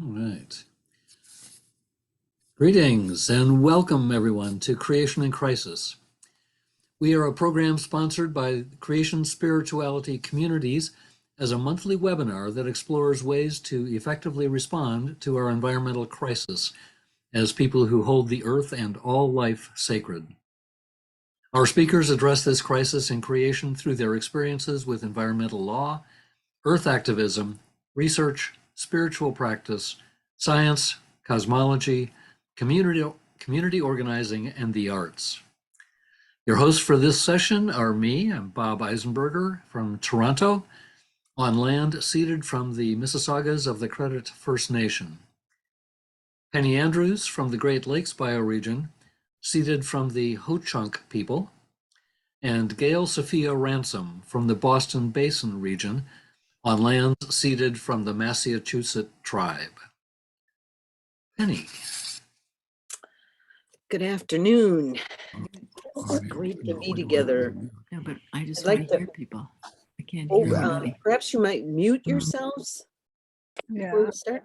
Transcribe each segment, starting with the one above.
All right. Greetings and welcome everyone to Creation in Crisis. We are a program sponsored by Creation Spirituality Communities as a monthly webinar that explores ways to effectively respond to our environmental crisis as people who hold the earth and all life sacred. Our speakers address this crisis in creation through their experiences with environmental law, earth activism, research, spiritual practice, science, cosmology, community organizing, and the arts. Your hosts for this session are me, I'm Bob Eisenberger from Toronto, on land ceded from the Mississaugas of the Credit First Nation. Penny Andrews from the Great Lakes bioregion, ceded from the Ho-Chunk people, and Gail Sophia Ransom from the Boston Basin region, on lands ceded from the Massachusetts tribe. Penny. Good afternoon. It's great to be together. Yeah, but I just I'd want like to to- hear people. I can't hear anybody. Perhaps you might mute yourselves before Yeah, we start.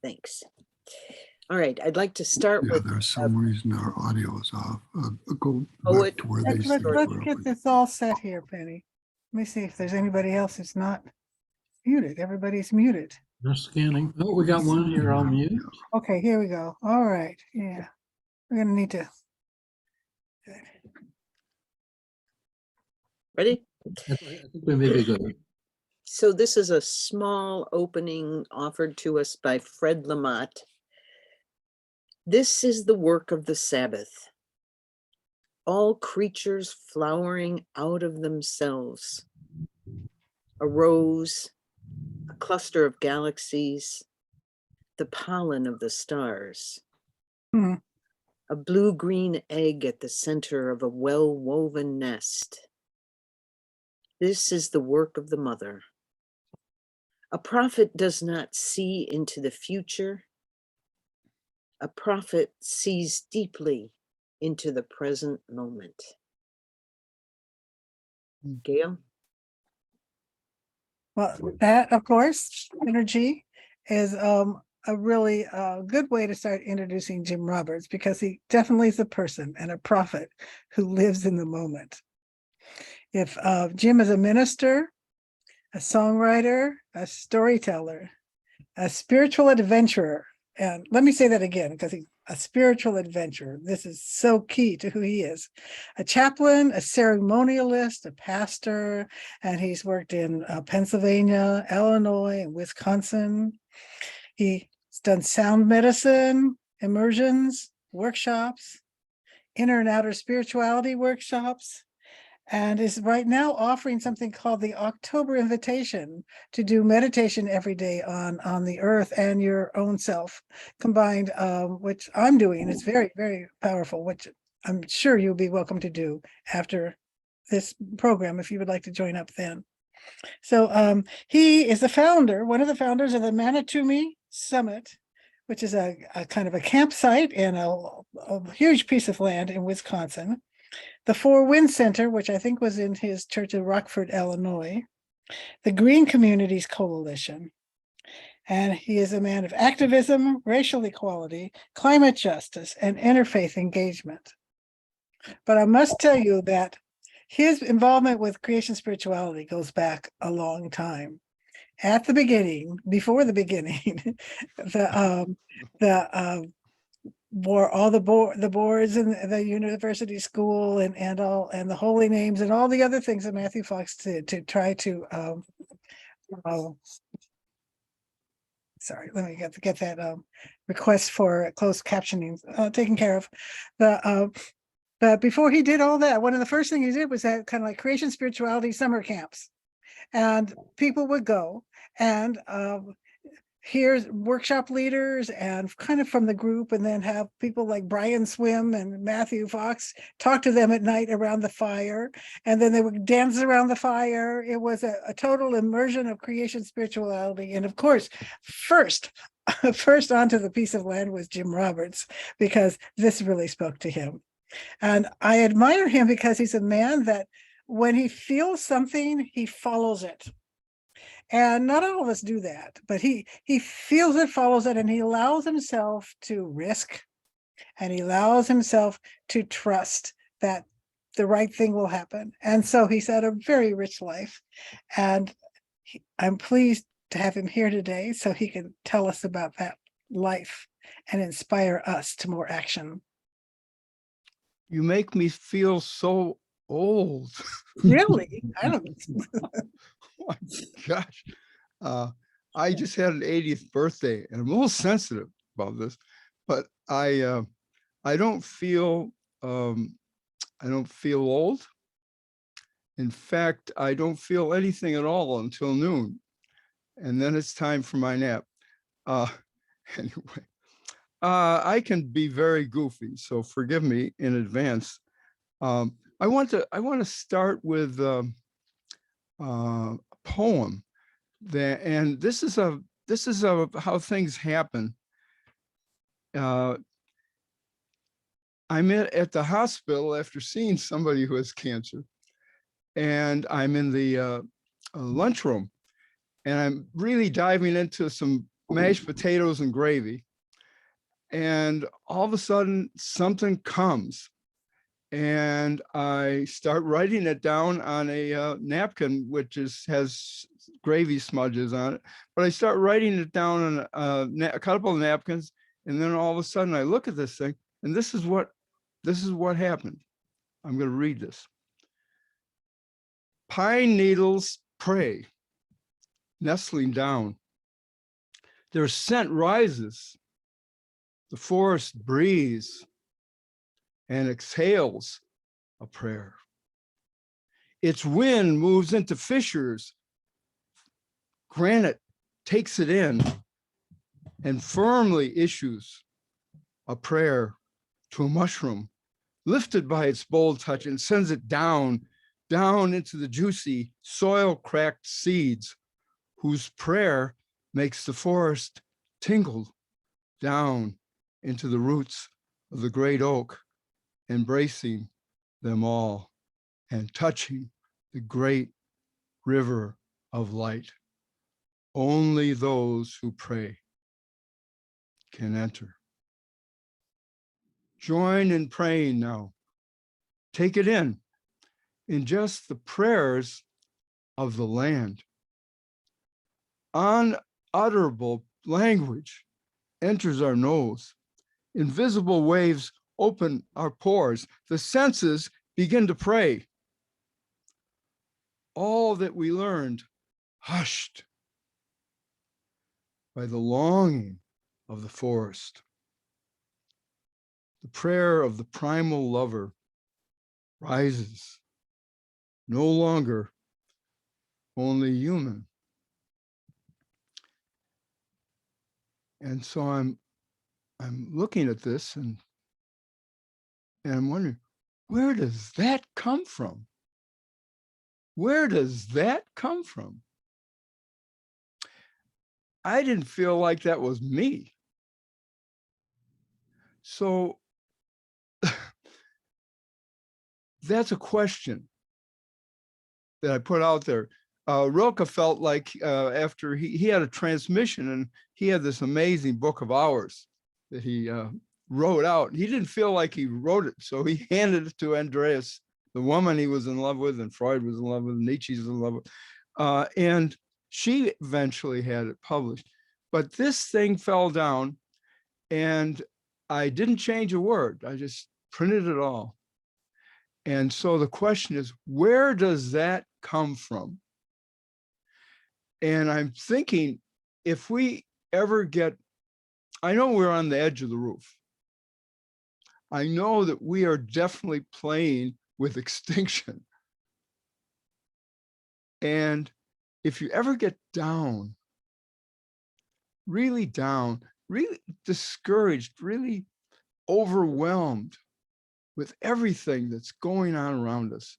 Thanks. All right, I'd like to start Yeah, with there's some reason our audio is off. Go Oh, back to where they let's said let's we're get open. this all set here, Penny. Let me see if there's anybody else that's not muted. Everybody's muted. Just scanning. Oh, we got one here on mute. Okay, here we go. All right, yeah. We're gonna need to. ready. I think we may be good. So this is a small opening offered to us by Fred Lamott. This is the work of the Sabbath. All creatures flowering out of themselves. A rose, a cluster of galaxies, the pollen of the stars. Hmm. A blue-green egg at the center of a well-woven nest. This is the work of the mother. A prophet does not see into the future. A prophet sees deeply into the present moment. Gail? Well, that, of course, energy is a really good way to start introducing Jim Roberts, because he definitely is a person and a prophet who lives in the moment. If Jim is a minister, a songwriter, a storyteller, a spiritual adventurer, and let me say that again, because he's a spiritual adventurer. This is so key to who he is. A chaplain, a ceremonialist, a pastor, and he's worked in Pennsylvania, Illinois, and Wisconsin. He's done sound medicine, immersions, workshops, inner and outer spirituality workshops, and is right now offering something called the October Invitation to do meditation every day on the earth and your own self combined, which I'm doing. It's very, very powerful, which I'm sure you'll be welcome to do after this program if you would like to join up then. So he is the founder, one of the founders of the Manitoumi Summit, which is a kind of a campsite in a huge piece of land in Wisconsin. The Four Winds Center, which I think was in his church in Rockford, Illinois. The Green Communities Coalition. And he is a man of activism, racial equality, climate justice, and interfaith engagement. But I must tell you that his involvement with creation spirituality goes back a long time. At the beginning, before the beginning, the boards and the university school and the holy names and all the other things that Matthew Fox did to try to sorry, let me get that request for closed captioning taken care of. But before he did all that, one of the first things he did was that kind of like creation spirituality summer camps, and people would go and here's workshop leaders and kind of from the group, and then have people like Brian Swim and Matthew Fox talk to them at night around the fire, and then they would dance around the fire. It was a total immersion of creation spirituality. And of course, first onto the piece of land was Jim Roberts, because this really spoke to him. And I admire him because he's a man that when he feels something, he follows it. And not all of us do that, but he feels it, follows it, and he allows himself to risk, and he allows himself to trust that the right thing will happen. And so he's had a very rich life. And I'm pleased to have him here today so he can tell us about that life and inspire us to more action. You make me feel so old. Really? I don't. Oh my gosh. I just had an 80th birthday and I'm a little sensitive about this, but I don't feel old. In fact, I don't feel anything at all until noon. And then it's time for my nap. Anyway, I can be very goofy, so forgive me in advance. I want to start with a poem that, and this is how things happen. I'm at the hospital after seeing somebody who has cancer, and I'm in the lunchroom, and I'm really diving into some mashed potatoes and gravy. And all of a sudden something comes and I start writing it down on a napkin, which has gravy smudges on it. But I start writing it down on a couple of napkins. And then all of a sudden I look at this thing, and this is what happened. I'm going to read this. Pine needles pray, nestling down. Their scent rises. The forest breathes and exhales a prayer. Its wind moves into fissures. Granite takes it in and firmly issues a prayer to a mushroom, lifted by its bold touch, and sends it down into the juicy, soil-cracked seeds, whose prayer makes the forest tingle down into the roots of the great oak, embracing them all and touching the great river of light. Only those who pray can enter. Join in praying now. Take it in just the prayers of the land. Unutterable language enters our nose. Invisible waves open our pores. The senses begin to pray. All that we learned hushed by the longing of the forest. The prayer of the primal lover rises, no longer only human. And so I'm looking at this and I'm wondering, where does that come from? Where does that come from? I didn't feel like that was me. So that's a question that I put out there. Rilke felt like after he had a transmission and he had this amazing book of hours that he wrote out. He didn't feel like he wrote it, so he handed it to Andreas, the woman he was in love with, and Freud was in love with, Nietzsche's in love with. And she eventually had it published. But this thing fell down and I didn't change a word. I just printed it all. And so the question is, where does that come from? And I'm thinking, if we ever get, I know we're on the edge of the roof. I know that we are definitely playing with extinction. And if you ever get down, really discouraged, really overwhelmed with everything that's going on around us,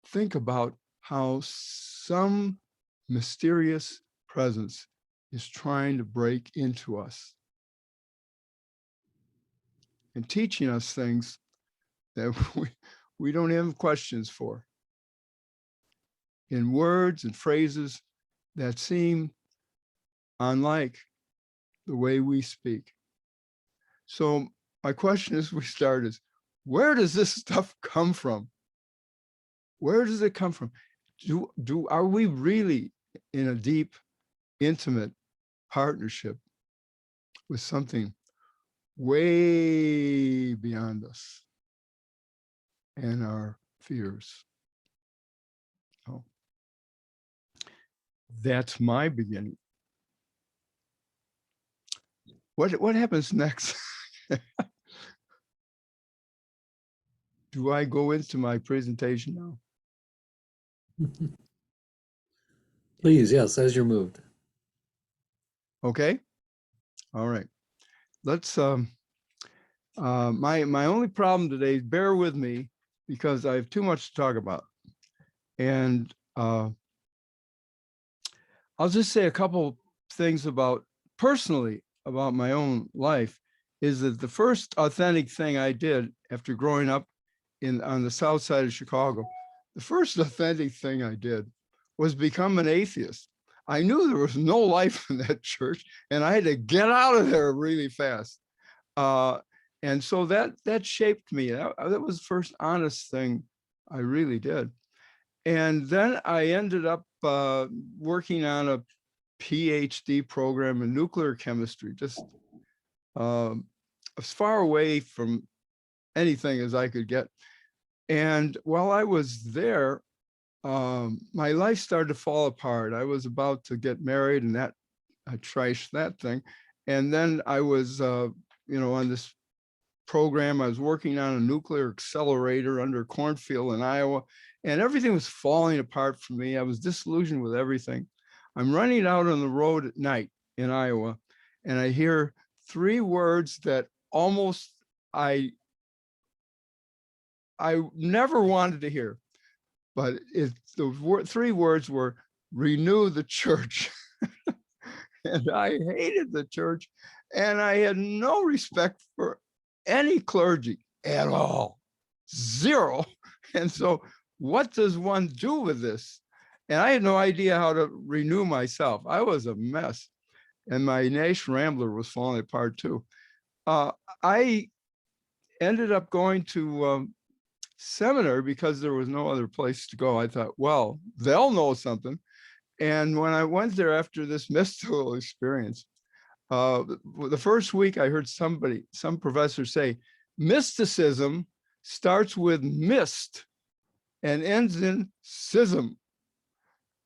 think about how some mysterious presence is trying to break into us and teaching us things that we don't have questions for. in words and phrases that seem unlike the way we speak. So my question as we start is, where does this stuff come from? Where does it come from? Are we really in a deep, intimate partnership with something way beyond us and our fears? Oh, that's my beginning. What happens next? Do I go into my presentation now? Please, yes, as you're moved. Okay. All right. Let's my only problem today is bear with me because I have too much to talk about. And I'll just say a couple things personally about my own life. Is that the first authentic thing I did after growing up on the south side of Chicago, the first authentic thing I did was become an atheist. I knew there was no life in that church and I had to get out of there really fast. And so that shaped me. That was the first honest thing I really did. And then I ended up working on a PhD program in nuclear chemistry, just as far away from anything as I could get. And while I was there, my life started to fall apart. I was about to get married and I trashed that thing. And then I was, on this program, I was working on a nuclear accelerator under cornfield in Iowa, and everything was falling apart for me. I was disillusioned with everything. I'm running out on the road at night in Iowa, and I hear three words that almost I never wanted to hear, but the three words were renew the church. And I hated the church, and I had no respect for any clergy at all, zero. And so what does one do with this? And I had no idea how to renew myself. I was a mess, and my Nash Rambler was falling apart too. I ended up going to seminary because there was no other place to go. I thought, well, they'll know something. And when I went there after this mystical experience, the first week I heard some professor say, mysticism starts with mist and ends in schism,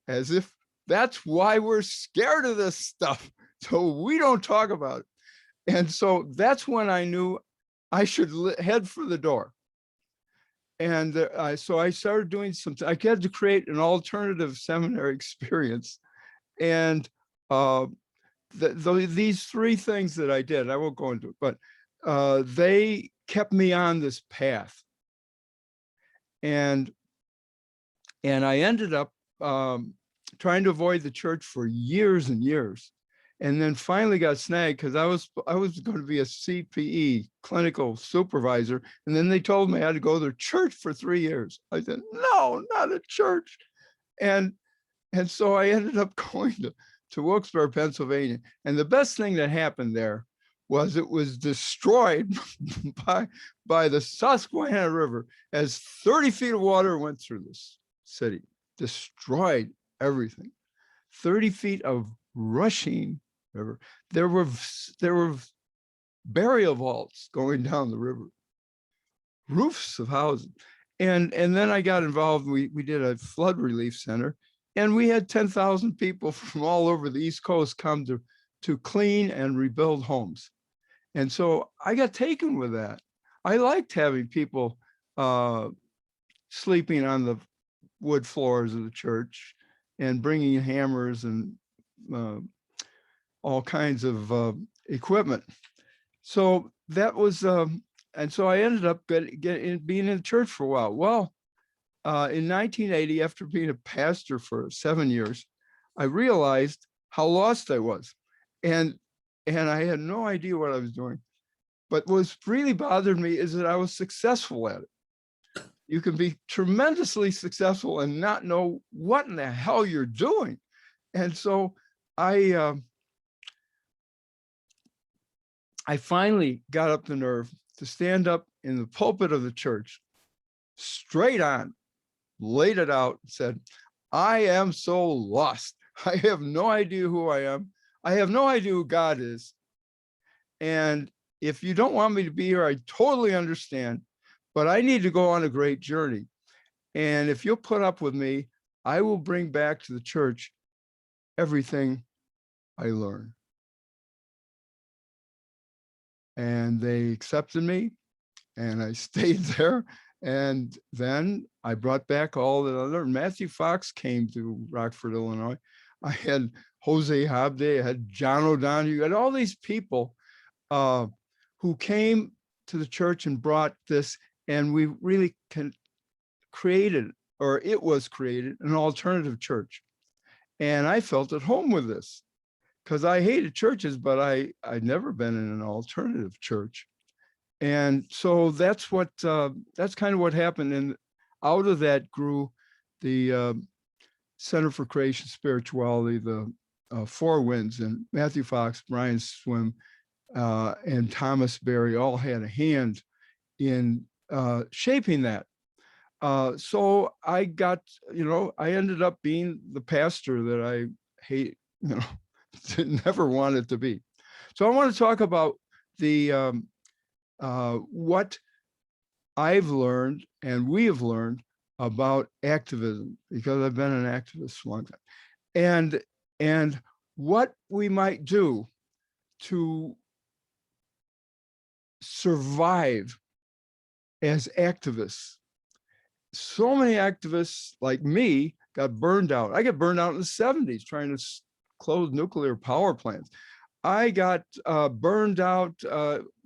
as if that's why we're scared of this stuff. So we don't talk about it. And so that's when I knew I should head for the door. And so I started doing something. I had to create an alternative seminary experience. And these three things that I did, I won't go into it, but they kept me on this path. And I ended up trying to avoid the church for years and years. And then finally got snagged because I was going to be a CPE, clinical supervisor. And then they told me I had to go to church for 3 years. I said, no, not a church. And so I ended up going to Wilkes-Barre, Pennsylvania. And the best thing that happened there was it was destroyed by the Susquehanna River as 30 feet of water went through this city, destroyed everything. 30 feet of rushing river. There were burial vaults going down the river, roofs of houses. And then I got involved. We did a flood relief center, and we had 10,000 people from all over the East Coast come to clean and rebuild homes. And so I got taken with that. I liked having people sleeping on the wood floors of the church and bringing hammers and all kinds of equipment. So that was, and so I ended up being in the church for a while. Well, in 1980, after being a pastor for 7 years, I realized how lost I was. And I had no idea what I was doing. But what really bothered me is that I was successful at it. You can be tremendously successful and not know what in the hell you're doing. And so I finally got up the nerve to stand up in the pulpit of the church, straight on, laid it out, and said, I am so lost. I have no idea who I am. I have no idea who God is. And if you don't want me to be here, I totally understand, but I need to go on a great journey. And if you'll put up with me, I will bring back to the church everything I learned. And they accepted me, and I stayed there. And then I brought back all that I learned. Matthew Fox came to Rockford, Illinois. I had Jose Habde, I had John O'Donohue, I had all these people who came to the church and brought this, and we really created, or it was created, an alternative church. And I felt at home with this because I hated churches, but I'd never been in an alternative church. And so that's what, that's kind of what happened. And out of that grew the Center for Creation Spirituality, the Four Winds, and Matthew Fox, Brian Swim, and Thomas Berry all had a hand in shaping that. So I got, I ended up being the pastor that I hate, never wanted to be. So I want to talk about the what I've learned and we have learned about activism, because I've been an activist for a long time, and what we might do to survive as activists. So many activists like me got burned out. I got burned out in the 70s trying to close nuclear power plants. I got burned out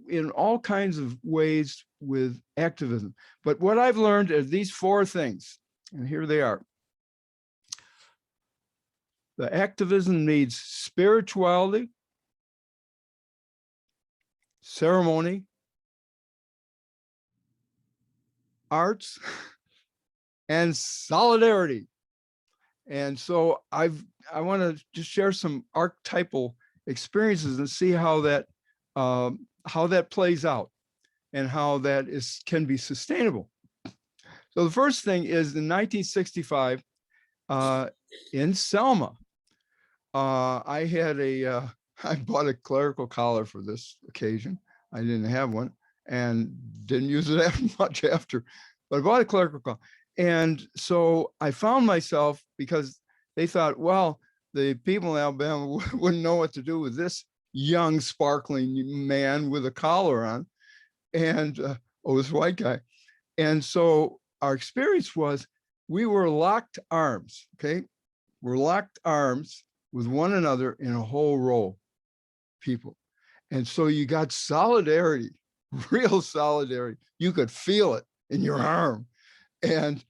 in all kinds of ways with activism. But what I've learned are these four things, and here they are. The activism needs spirituality, ceremony, arts, and solidarity. And so I want to just share some archetypal experiences and see how that plays out and how that can be sustainable. So the first thing is in 1965 in Selma, I bought a clerical collar for this occasion. I didn't have one and didn't use it much after, but I bought a clerical collar. And so I found myself, because they thought, well, the people in Alabama wouldn't know what to do with this young, sparkling man with a collar on, and this white guy. And so our experience was we were locked arms, okay? We're locked arms with one another in a whole row of people. And so you got solidarity, real solidarity. You could feel it in your arm. And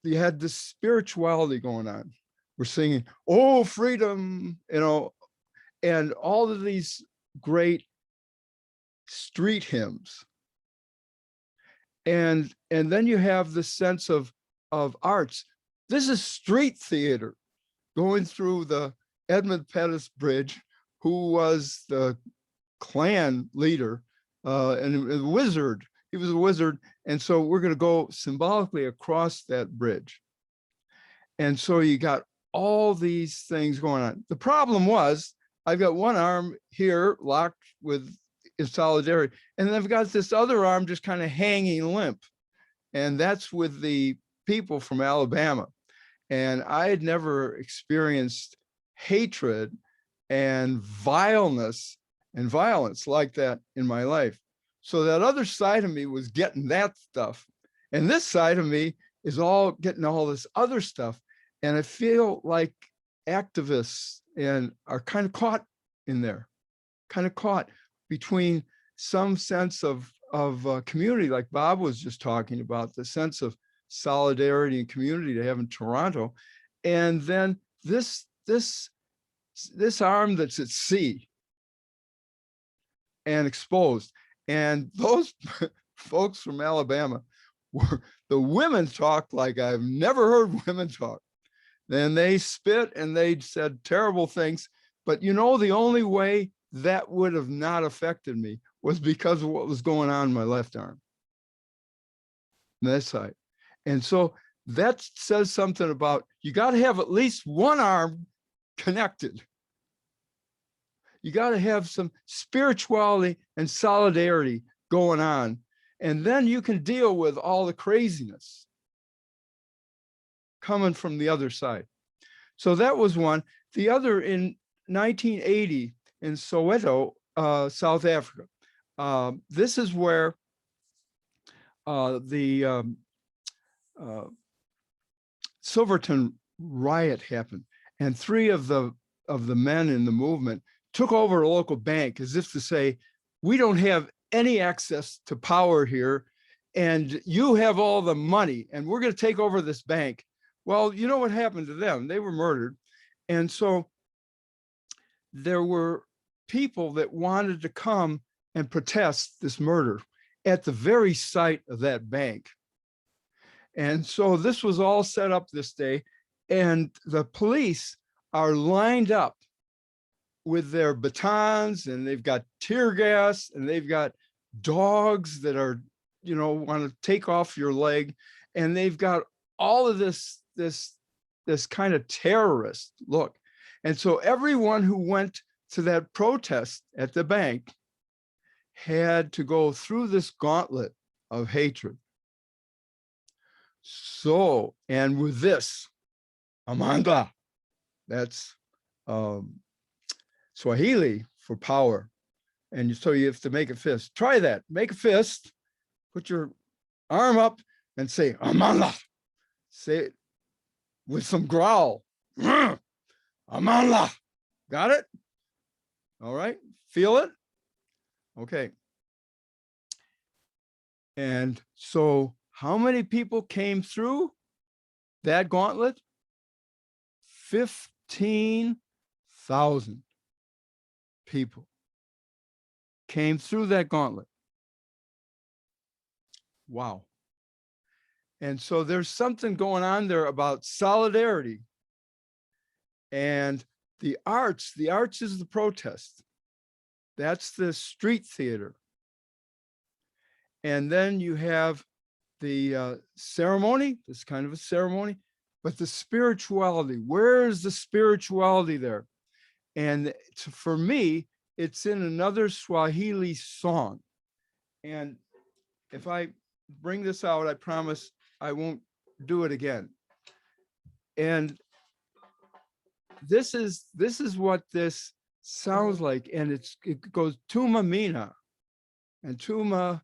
you had this spirituality going on. We're singing, oh, freedom, and all of these great street hymns. And then you have the sense of arts. This is street theater going through the Edmund Pettus Bridge, who was the Klan leader and a wizard. He was a wizard. And so we're going to go symbolically across that bridge. And so you got all these things going on. The problem was I've got one arm here locked with in solidarity, and then I've got this other arm just kind of hanging limp. And that's with the people from Alabama. And I had never experienced hatred and vileness and violence like that in my life. So that other side of me was getting that stuff. And this side of me is all getting all this other stuff. And I feel like activists and are kind of caught in there, kind of caught between some sense of community, like Bob was just talking about, the sense of solidarity and community to have in Toronto. And then this arm that's at sea and exposed. And those folks from Alabama the women talked like I've never heard women talk. Then they spit and they said terrible things. But you know, the only way that would have not affected me was because of what was going on in my left arm, that side. And so that says something about, you got to have at least one arm connected. You got to have some spirituality and solidarity going on. And then you can deal with all the craziness coming from the other side. So that was one. The other, in 1980 in Soweto, South Africa. This is where the Silverton riot happened, and 3 of the men in the movement took over a local bank as if to say, we don't have any access to power here, and you have all the money, and we're going to take over this bank. Well, you know what happened to them? They were murdered. And so there were people that wanted to come and protest this murder at the very site of that bank. And so this was all set up this day, and the police are lined up with their batons, and they've got tear gas, and they've got dogs that are, you know, want to take off your leg. And they've got all of this kind of terrorist look. And so everyone who went to that protest at the bank had to go through this gauntlet of hatred. So, and with this, Amanda, that's Swahili for power. And so you have to make a fist. Try that. Make a fist, put your arm up and say, Amanda. Say it with some growl. Amanda. Got it? All right. Feel it? Okay. And so how many people came through that gauntlet? 15,000 people came through that gauntlet. Wow. And so there's something going on there about solidarity. And the arts is the protest. That's the street theater. And then you have the ceremony, this kind of a ceremony, but the spirituality, where is the spirituality there? And for me, it's in another Swahili song. And if I bring this out, I promise I won't do it again. And this is what this sounds like. And it goes Tuma Mina. And Tuma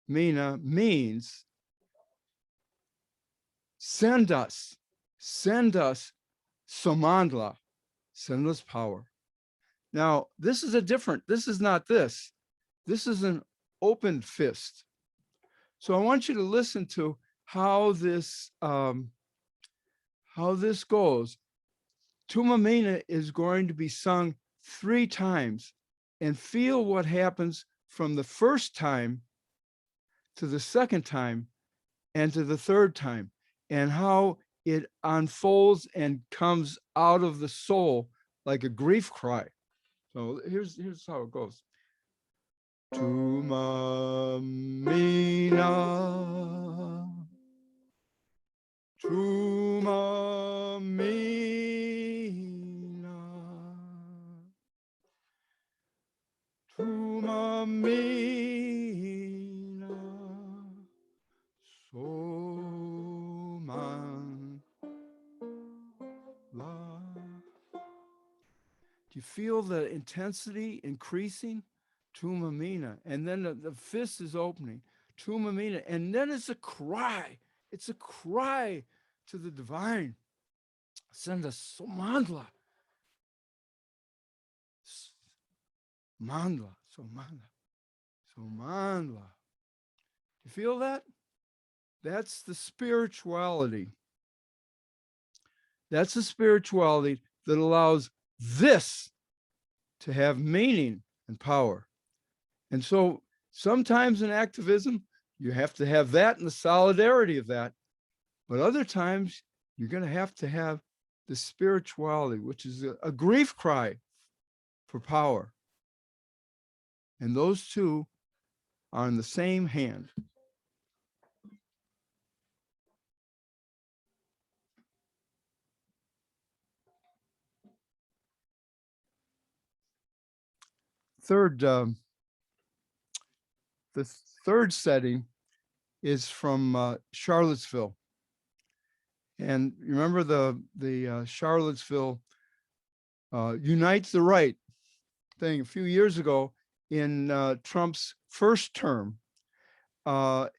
Mina means send us Somandla, send us power. Now, this is this is not this. This is an open fist. So I want you to listen to how this goes. Tuma Mina is going to be sung 3 times, and feel what happens from the first time to the second time and to the third time, and how it unfolds and comes out of the soul like a grief cry. So here's how it goes. Tuma Mina, Tuma Mina, Tuma Mina, Somanla. Do you feel the intensity increasing? Tuma Mina. And then the fist is opening. Tuma Mina. And then it's a cry. It's a cry to the divine. Send us Somandla. Somandla. You feel that? That's the spirituality. That's the spirituality that allows this to have meaning and power. And so sometimes in activism, You have to have that and the solidarity of that. But other times you're going to have the spirituality, which is a grief cry for power. And those two are in the same hand. The third setting is from Charlottesville. And remember the Charlottesville Unites the Right thing a few years ago in Trump's first term. And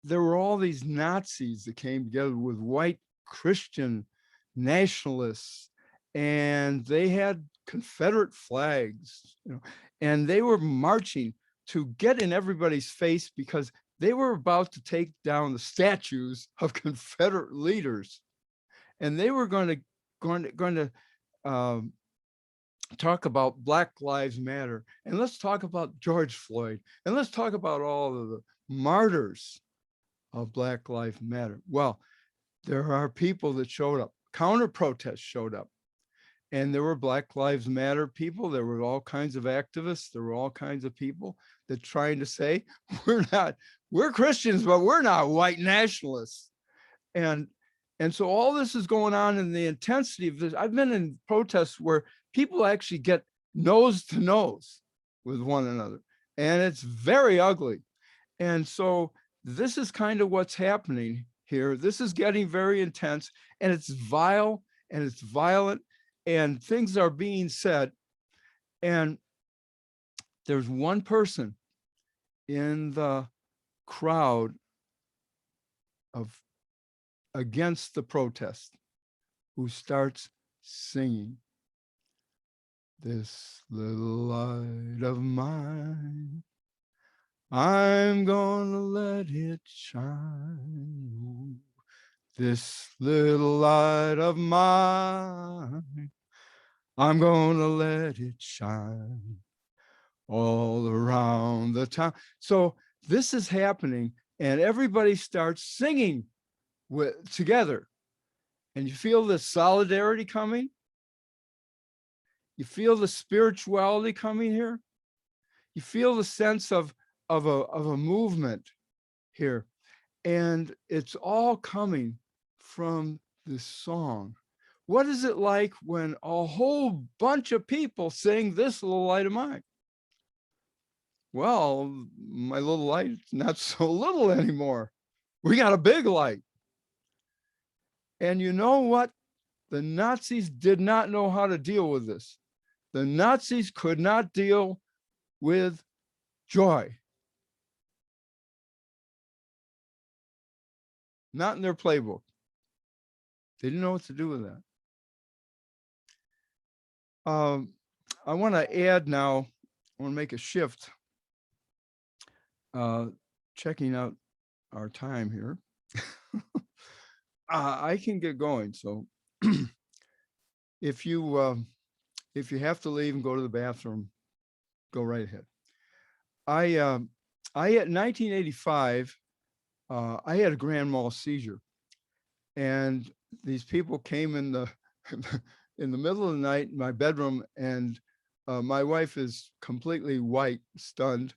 there were all these Nazis that came together with white Christian nationalists, and they had Confederate flags, and they were marching to get in everybody's face because they were about to take down the statues of Confederate leaders, and they were going to talk about Black Lives Matter, and let's talk about George Floyd, and let's talk about all of the martyrs of Black Lives Matter. Well, there are people that showed up, counter protests showed up, and there were Black Lives Matter people. There were all kinds of activists. There were all kinds of people that trying to say, we're Christians, but we're not white nationalists. And so all this is going on in the intensity of this. I've been in protests where people actually get nose to nose with one another, and it's very ugly. And so this is kind of what's happening here. This is getting very intense, and it's vile, and it's violent, and things are being said. And there's one person in the crowd against the protest who starts singing, "This little light of mine, I'm gonna let it shine. This little light of mine, I'm gonna let it shine all around the town." So this is happening, and everybody starts singing together. And you feel the solidarity coming. You feel the spirituality coming here. You feel the sense of a movement here. And it's all coming from this song. What is it like when a whole bunch of people sing "This Little Light of Mine"? Well, my little light's not so little anymore. We got a big light. And you know what? The Nazis did not know how to deal with this. The Nazis could not deal with joy. Not in their playbook. They didn't know what to do with that. I want to add now, I want to make a shift. Checking out our time here. I can get going. So if you have to leave and go to the bathroom, go right ahead. I in 1985, I had a grand mal seizure, and these people came in the in the middle of the night in my bedroom, and my wife is completely white, stunned,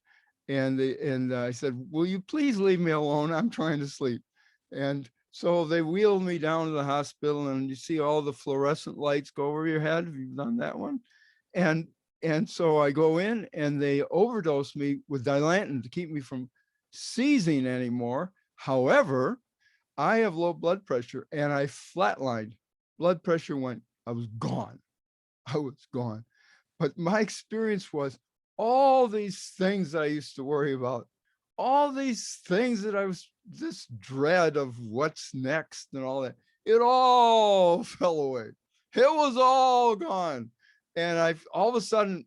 and I said, "Will you please leave me alone? I'm trying to sleep." And so they wheeled me down to the hospital, and you see all the fluorescent lights go over your head. Have you done that one? And so I go in, and they overdose me with Dilantin to keep me from seizing anymore. However, I have low blood pressure, and I flatlined. Blood pressure went, I was gone. I was gone. But my experience was all these things that I used to worry about, all these things that I was, this dread of what's next and all that, it all fell away. It was all gone. And all of a sudden,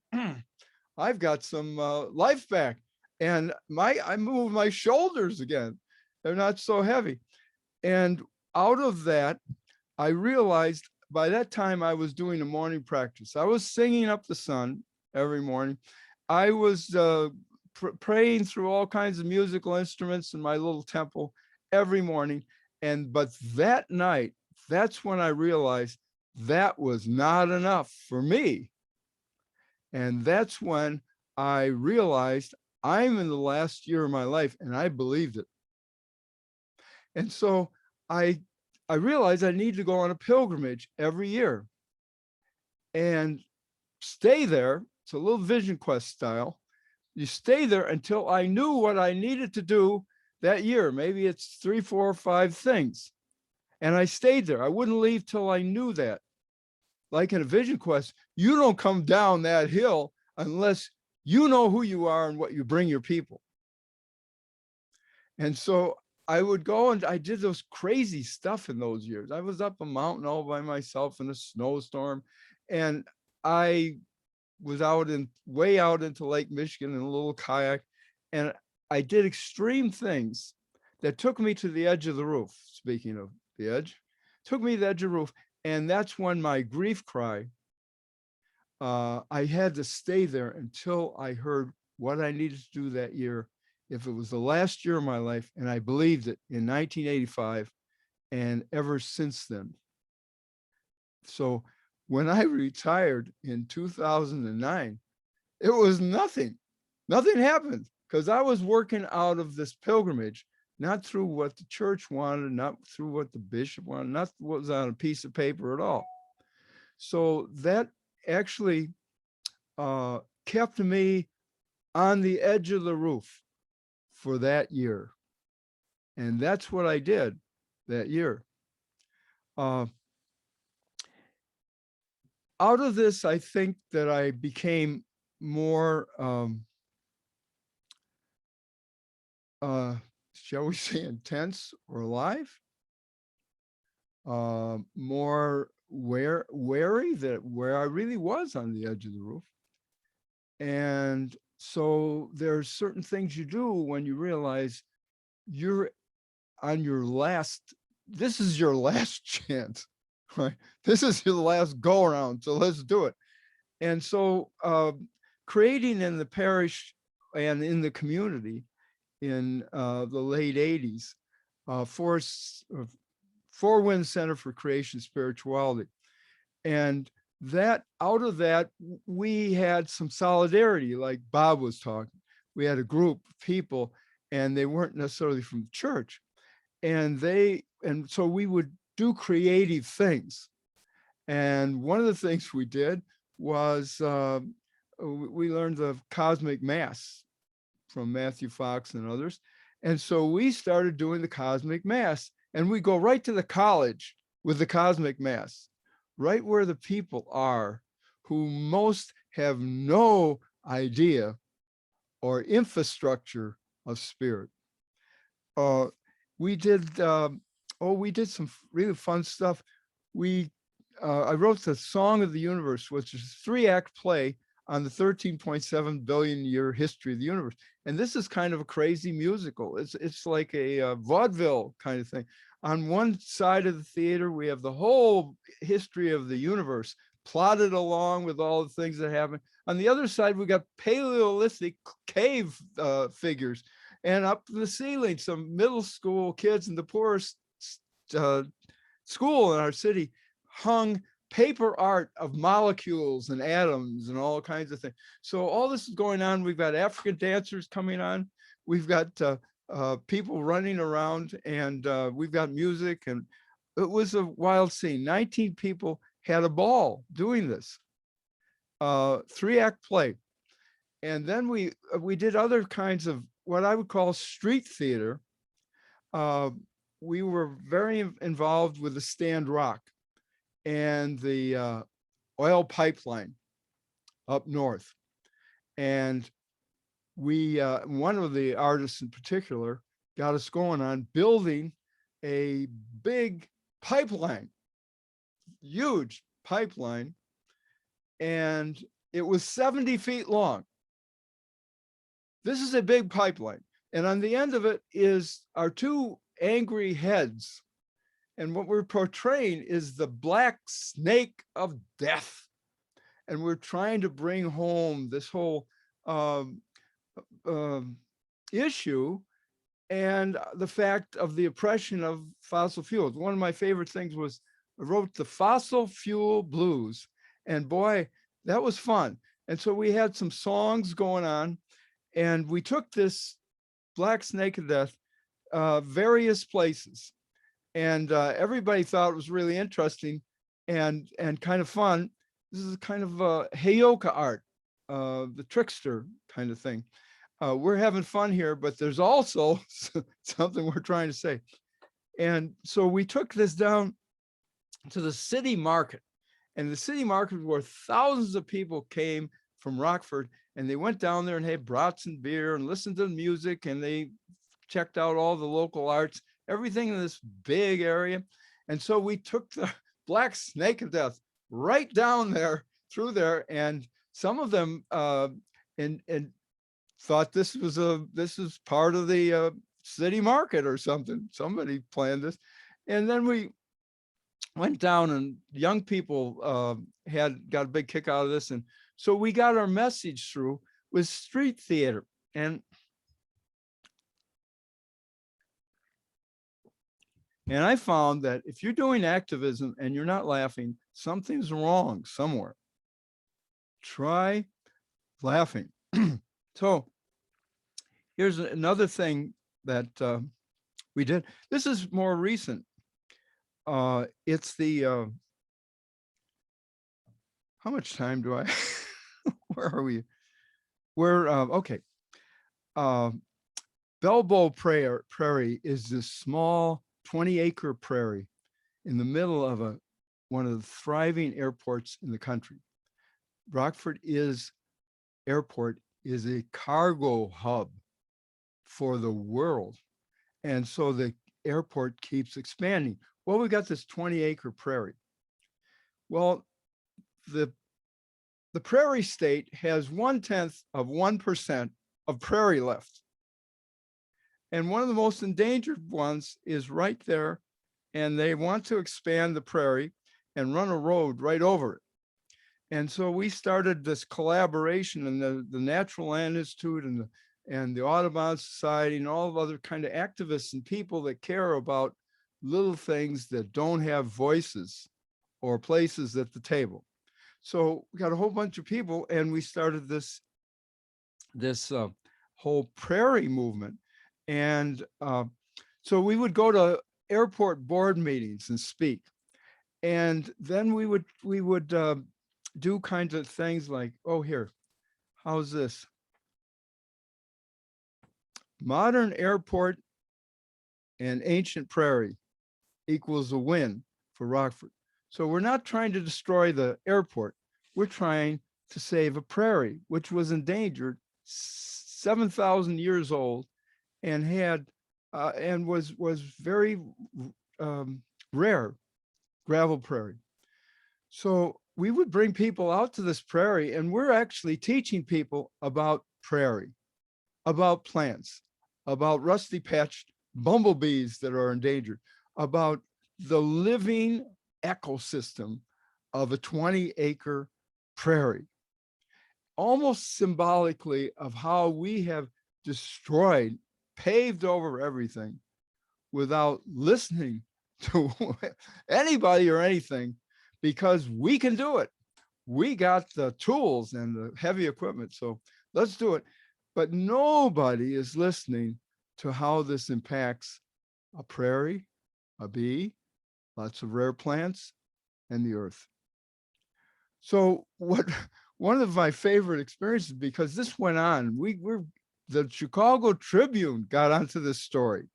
I've got some life back, and I move my shoulders again. They're not so heavy. And out of that, I realized by that time I was doing a morning practice. I was singing up the sun every morning. I was praying through all kinds of musical instruments in my little temple every morning. But that night, that's when I realized that was not enough for me. And that's when I realized I'm in the last year of my life, and I believed it. And so I realized I need to go on a pilgrimage every year and stay there. It's a little Vision Quest style. You stay there until I knew what I needed to do that year. Maybe it's 3, 4, or 5 things. And I stayed there. I wouldn't leave till I knew that. Like in a Vision Quest, you don't come down that hill unless you know who you are and what you bring your people. And so I would go, and I did those crazy stuff in those years. I was up a mountain all by myself in a snowstorm, and I was way out into Lake Michigan in a little kayak, and I did extreme things that took me to the edge of the roof. Speaking of the edge, took me to the edge of the roof, and that's when my grief cry, I had to stay there until I heard what I needed to do that year. If it was the last year of my life, and I believed it in 1985, and ever since then. So when I retired in 2009, it was nothing. Nothing happened, because I was working out of this pilgrimage, not through what the church wanted, not through what the bishop wanted, not what was on a piece of paper at all. So that actually kept me on the edge of the roof for that year. And that's what I did that year. Out of this, I think that I became more, shall we say, intense or alive, more wary that where I really was on the edge of the roof. And so there's certain things you do when you realize you're on your this is your last chance, right? This is your last go around, so let's do it. And so creating in the parish and in the community in the late 80s, Four Winds Center for Creation Spirituality. And that out of that, we had some solidarity, like Bob was talking. We had a group of people, and they weren't necessarily from the church. And so we would do creative things. And one of the things we did was we learned the cosmic mass from Matthew Fox and others. And so we started doing the cosmic mass, and we go right to the college with the cosmic mass, right where the people are who most have no idea or infrastructure of spirit. We did some really fun stuff. I wrote the Song of the Universe, which is a 3-act play on the 13.7 billion year history of the universe. And this is kind of a crazy musical. It's like a vaudeville kind of thing. On one side of the theater, we have the whole history of the universe plotted along with all the things that happen. On the other side, we got Paleolithic cave figures. And up in the ceiling, some middle school kids in the poorest school in our city hung paper art of molecules and atoms and all kinds of things. So all this is going on. We've got African dancers coming on. We've got people running around, and we've got music. And it was a wild scene. 19 people had a ball doing this 3-act play. And then we did other kinds of what I would call street theater. We were very involved with the Stand Rock and the oil pipeline up north. And one of the artists in particular got us going on building a big pipeline, huge pipeline. And it was 70 feet long. This is a big pipeline. And on the end of it is our 2 angry heads. And what we're portraying is the black snake of death. And we're trying to bring home this whole issue and the fact of the oppression of fossil fuels. One of my favorite things was I wrote the fossil fuel blues, and boy, that was fun. And so we had some songs going on, and we took this Black Snake of Death various places, and everybody thought it was really interesting and kind of fun. This is kind of Heyoka art, the trickster kind of thing. We're having fun here, but there's also something we're trying to say. And so we took this down to the city market, and the city market where thousands of people came from Rockford, and they went down there and had brats and beer and listened to the music, and they checked out all the local arts, everything in this big area. And so we took the Black Snake of Death right down there through there, and some of them and thought this is part of the city market or something. Somebody planned this. And then we went down, and young people got a big kick out of this. And so we got our message through with street theater. And I found that if you're doing activism and you're not laughing, something's wrong somewhere. Try laughing. So here's another thing that we did. This is more recent. It's the, how much time do I, where are we? We're, okay. Belbo Prairie is this small 20-acre prairie in the middle of one of the thriving airports in the country. Rockford Airport is a cargo hub for the world. And so the airport keeps expanding. Well, we got this 20-acre prairie. Well, the prairie state has 0.1% of prairie left. And one of the most endangered ones is right there. And they want to expand the prairie and run a road right over it. And so we started this collaboration, and the Natural Land Institute and the Audubon Society and all of other kind of activists and people that care about little things that don't have voices or places at the table. So we got a whole bunch of people, and we started this whole prairie movement. And so we would go to airport board meetings and speak. And then we would do kinds of things like, oh, here, how's this? Modern airport and ancient prairie equals a win for Rockford. So we're not trying to destroy the airport. We're trying to save a prairie, which was endangered, 7,000 years old, and had and was very rare, gravel prairie. So we would bring people out to this prairie, and we're actually teaching people about prairie, about plants, about rusty patched bumblebees that are endangered, about the living ecosystem of a 20-acre prairie, almost symbolically of how we have destroyed, paved over everything without listening to anybody or anything, because we can do it. We got the tools and the heavy equipment, so let's do it. But nobody is listening to how this impacts a prairie, a bee, lots of rare plants, and the earth. So one of my favorite experiences, because this went on, the Chicago Tribune got onto this story,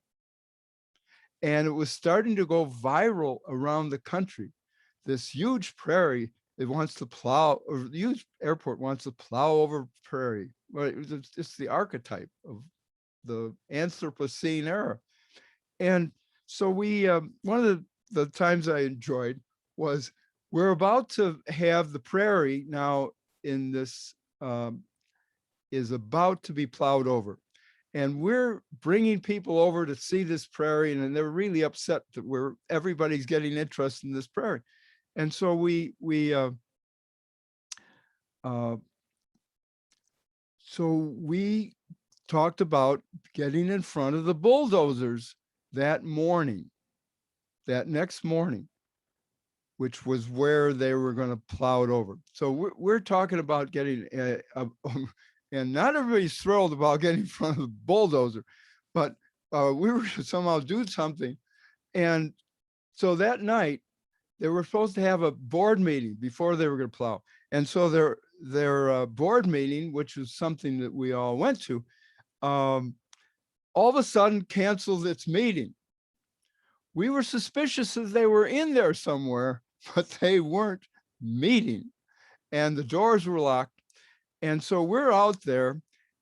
and it was starting to go viral around the country. This huge prairie, it wants to plow, or the huge airport wants to plow over prairie. Well, it's the archetype of the Anthropocene era. And so one of the times I enjoyed was, we're about to have the prairie now in this, is about to be plowed over. And we're bringing people over to see this prairie, and they're really upset that everybody's getting interested in this prairie. And so we talked about getting in front of the bulldozers that morning, that next morning, which was where they were going to plow it over. So we're talking about getting and not everybody's thrilled about getting in front of the bulldozer, but we were to somehow do something. And so that night they were supposed to have a board meeting before they were going to plow. And so their board meeting, which was something that we all went to, all of a sudden canceled its meeting. We were suspicious that they were in there somewhere, but they weren't meeting, and the doors were locked. And so we're out there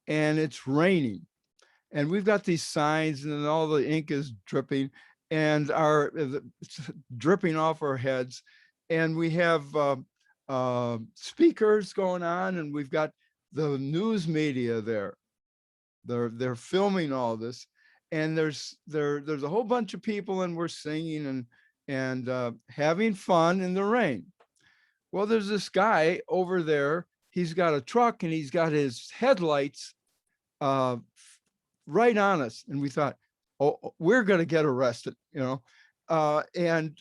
and it's raining, and we've got these signs and all the ink is dripping and it's dripping off our heads. And we have speakers going on, and we've got the news media there. They're filming all this, and there's a whole bunch of people, and we're singing and having fun in the rain. Well, there's this guy over there. He's got a truck and he's got his headlights right on us, and we thought, oh, we're going to get arrested, you know. And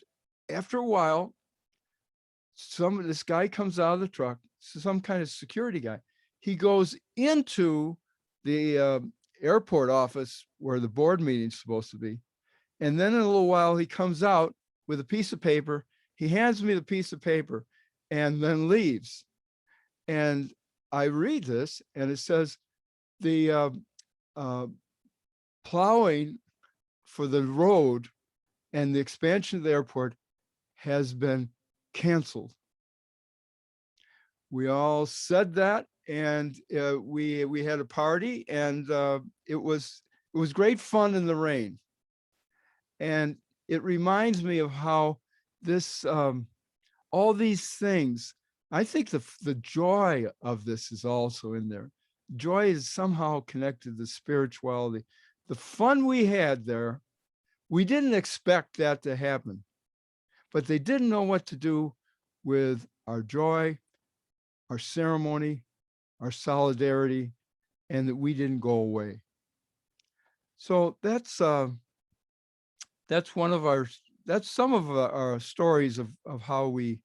after a while, this guy comes out of the truck, some kind of security guy. He goes into the airport office where the board meeting's supposed to be. And then in a little while, he comes out with a piece of paper. He hands me the piece of paper and then leaves. And I read this, and it says the plowing for the road and the expansion of the airport has been canceled. We all said that, and we had a party, and it was great fun in the rain. And it reminds me of how this all these things, I think the joy of this is also in there. Joy is somehow connected to spirituality. The fun we had there, we didn't expect that to happen, but they didn't know what to do with our joy, our ceremony, our solidarity, and that we didn't go away. So that's some of our stories of how we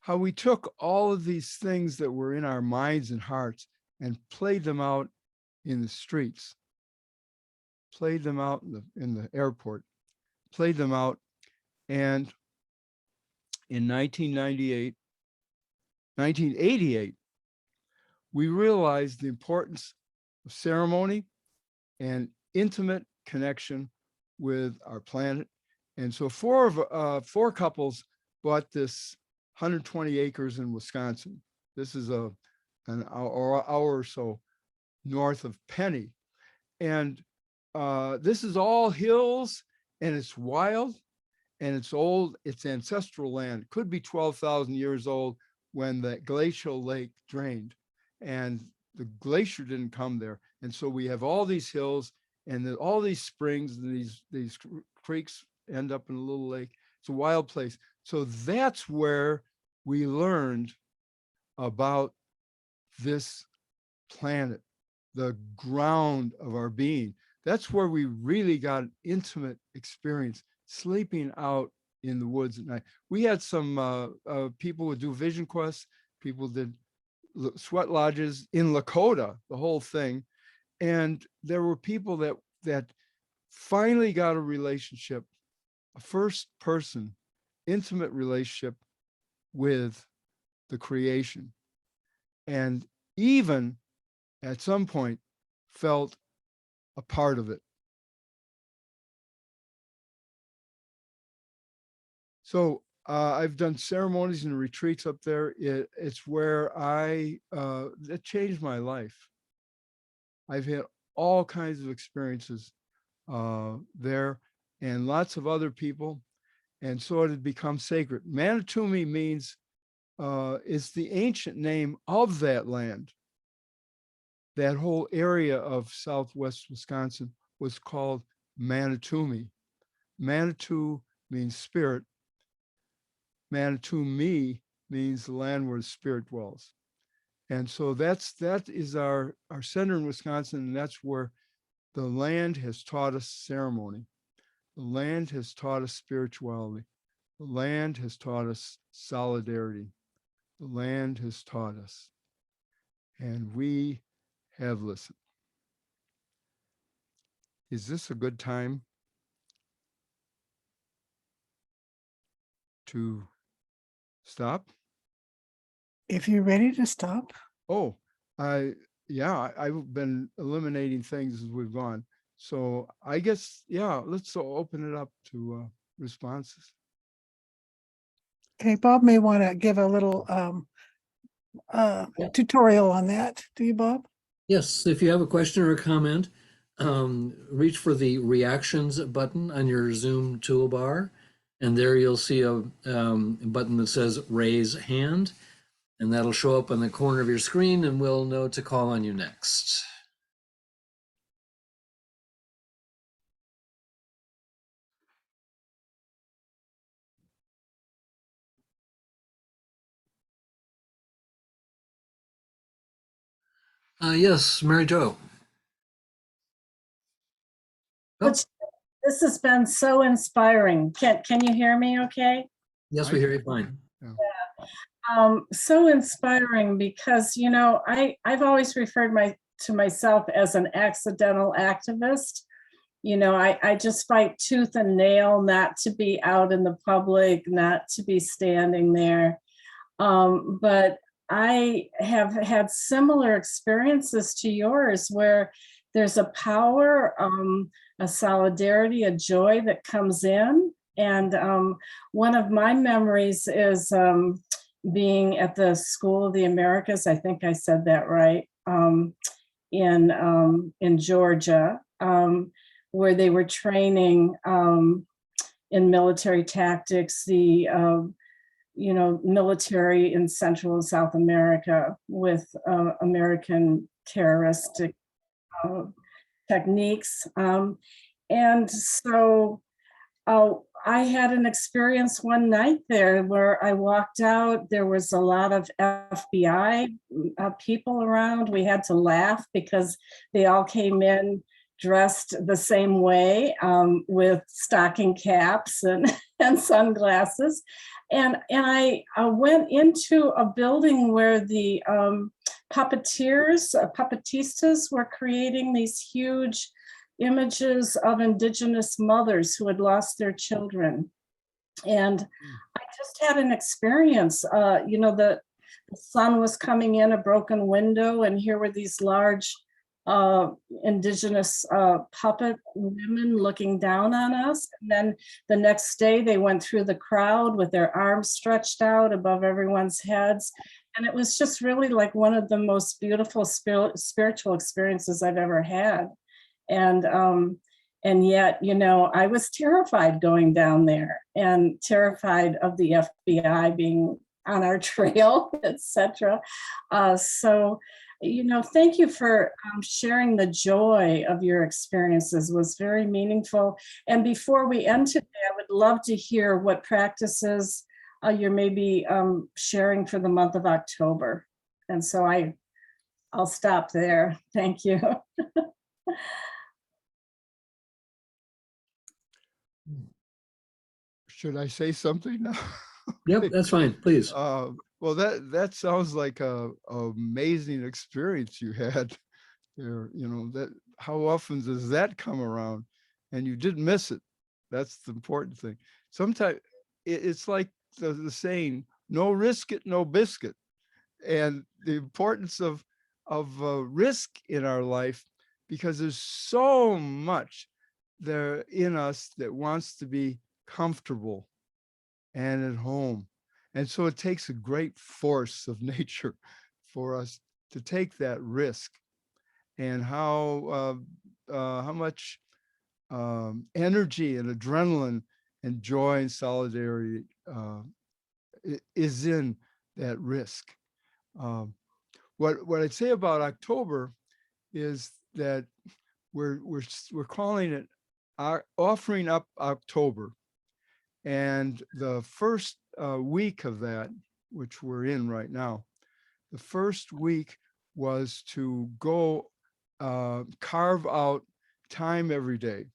how we took all of these things that were in our minds and hearts and played them out in the streets, played them out in the airport, played them out. And in 1988, we realized the importance of ceremony and intimate connection with our planet. And so four couples bought this 120 acres in Wisconsin. This is an hour or so north of Penny. And this is all hills, and it's wild, and it's old. It's ancestral land. It could be 12,000 years old when the glacial lake drained, and the glacier didn't come there. And so we have all these hills and all these springs, and these creeks end up in a little lake. It's a wild place. So that's where we learned about this planet, the ground of our being. That's where we really got an intimate experience, sleeping out in the woods at night. We had some people would do vision quests. People did sweat lodges in Lakota, the whole thing. And there were people that finally got a relationship, a first person, intimate relationship with the creation. And even at some point felt a part of it. So I've done ceremonies and retreats up there. It's where it changed my life. I've had all kinds of experiences there, and lots of other people. And so it had become sacred. Manitoumi means, it's the ancient name of that land. That whole area of Southwest Wisconsin was called Manitoumi. Manitou means spirit. Manitoumi means the land where the spirit dwells. And so that is our center in Wisconsin, and that's where the land has taught us ceremony. The land has taught us spirituality. The land has taught us solidarity. The land has taught us, and we have listened. Is this a good time to stop? If you're ready to stop. Oh, I've been eliminating things as we've gone. So I guess, yeah, let's open it up to responses. Okay, Bob may want to give a little tutorial on that. Do you, Bob? Yes, if you have a question or a comment, reach for the reactions button on your Zoom toolbar, and there you'll see a button that says raise hand, and that'll show up on the corner of your screen, and we'll know to call on you next. Yes, Mary Jo. Oh, This has been so inspiring. Can you hear me okay? yes, we hear you fine. So inspiring because, you know, I've always referred to myself as an accidental activist. You know, I just fight tooth and nail not to be out in the public, not to be standing there. But I have had similar experiences to yours where there's a power, a solidarity, a joy that comes in. And one of my memories is being at the School of the Americas, I think I said that right, in Georgia, where they were training in military tactics, the military in Central and South America with American terroristic techniques. And so I had an experience one night there where I walked out. There was a lot of FBI people around. We had to laugh because they all came in dressed the same way with stocking caps and sunglasses. And I went into a building where the puppetistas were creating these huge images of Indigenous mothers who had lost their children. And I just had an experience, the sun was coming in a broken window, and here were these large Indigenous puppet women looking down on us. And then the next day they went through the crowd with their arms stretched out above everyone's heads. And it was just really like one of the most beautiful spiritual experiences I've ever had. And yet, you know, I was terrified going down there and terrified of the FBI being on our trail, etc. So, you know, thank you for sharing the joy of your experiences. It was very meaningful. And before we end today, I would love to hear what practices you're maybe sharing for the month of October. And so I'll stop there. Thank you. Should I say something now? Yep, that's fine, please. Well, that sounds like a amazing experience you had there. You know, that how often does that come around, and you didn't miss it? That's the important thing. Sometimes it's like the saying, "No risk it, no biscuit," and the importance of risk in our life, because there's so much there in us that wants to be comfortable and at home. And so it takes a great force of nature for us to take that risk. And how much energy and adrenaline and joy and solidarity is in that risk. What I'd say about October is that we're calling it Offering Up October. And the first week of that, which we're in right now, The first week was to go carve out time every day,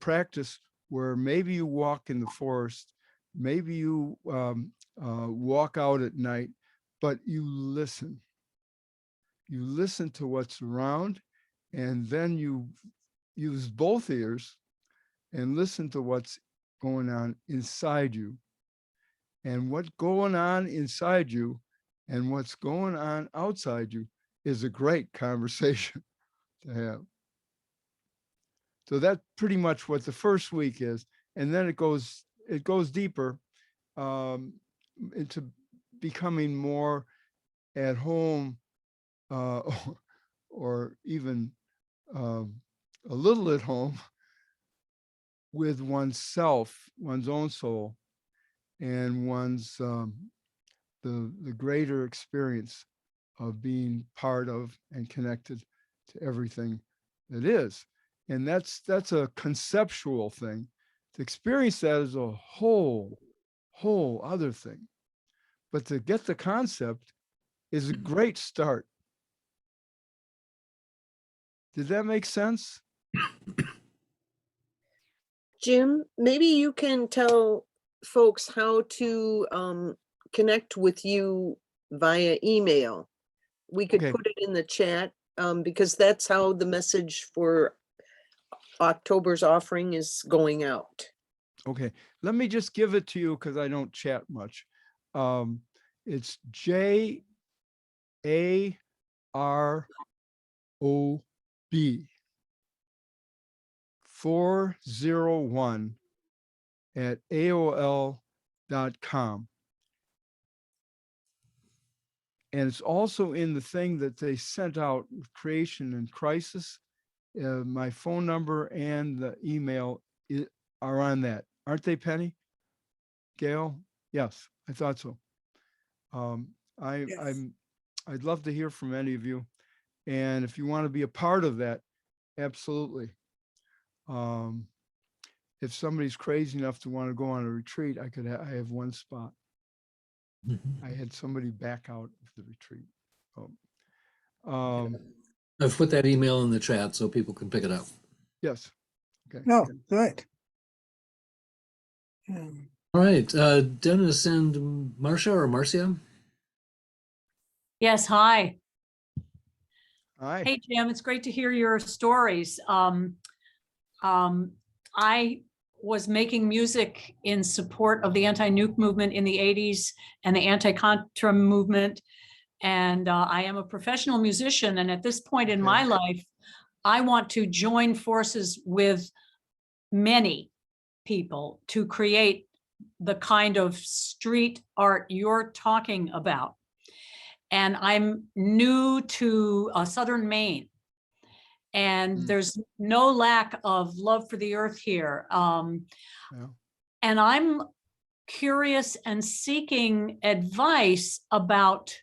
practice where maybe you walk in the forest, maybe you walk out at night, but you listen. You listen to what's around, and then you use both ears and listen to what's going on inside you. And what's going on inside you and what's going on outside you is a great conversation to have. So that's pretty much what the first week is. And then it goes deeper into becoming more at home or even a little at home with oneself, one's own soul, and one's the greater experience of being part of and connected to everything that is. And that's a conceptual thing. To experience that is a whole other thing. But to get the concept is a great start. Did that make sense? Jim, maybe you can tell folks how to connect with you via email. We could Okay. put it in the chat because that's how the message for October's offering is going out. Okay, let me just give it to you because I don't chat much. It's JAROB 401 at AOL.com. And it's also in the thing that they sent out with Creation and Crisis. My phone number and the email are on that. Aren't they, Penny? Gail? Yes, I thought so. Yes. I'd love to hear from any of you. And if you want to be a part of that, absolutely. If somebody's crazy enough to want to go on a retreat, I have one spot. I had somebody back out of the retreat. I've put that email in the chat so people can pick it up. Yes. Okay. No, good. All right, Dennis and Marcia or Marcia? Yes, hi. Hi. Hey, Jim, it's great to hear your stories. I was making music in support of the anti-nuke movement in the 80s and the anti-Contra movement. And I am a professional musician. And at this point in my life, I want to join forces with many people to create the kind of street art you're talking about. And I'm new to Southern Maine. And there's no lack of love for the earth here. And I'm curious and seeking advice about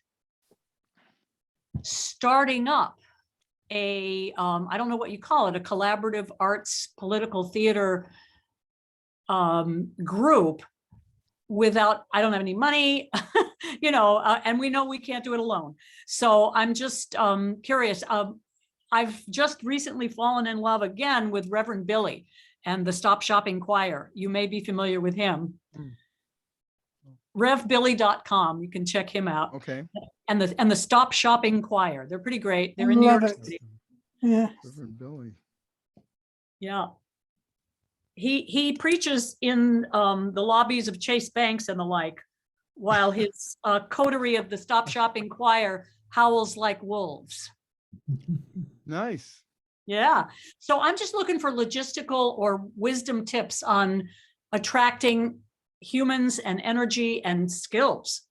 starting up a, I don't know what you call it, a collaborative arts political theater group without, I don't have any money, you know, and we know we can't do it alone. So I'm just curious. I've just recently fallen in love again with Reverend Billy and the Stop Shopping Choir. You may be familiar with him. RevBilly.com. You can check him out. Okay. And the Stop Shopping Choir. They're pretty great. They're in New York City. Yeah. Reverend Billy. Yeah. He preaches in the lobbies of Chase Banks and the like, while his coterie of the Stop Shopping Choir howls like wolves. Nice. Yeah. So I'm just looking for logistical or wisdom tips on attracting humans and energy and skills,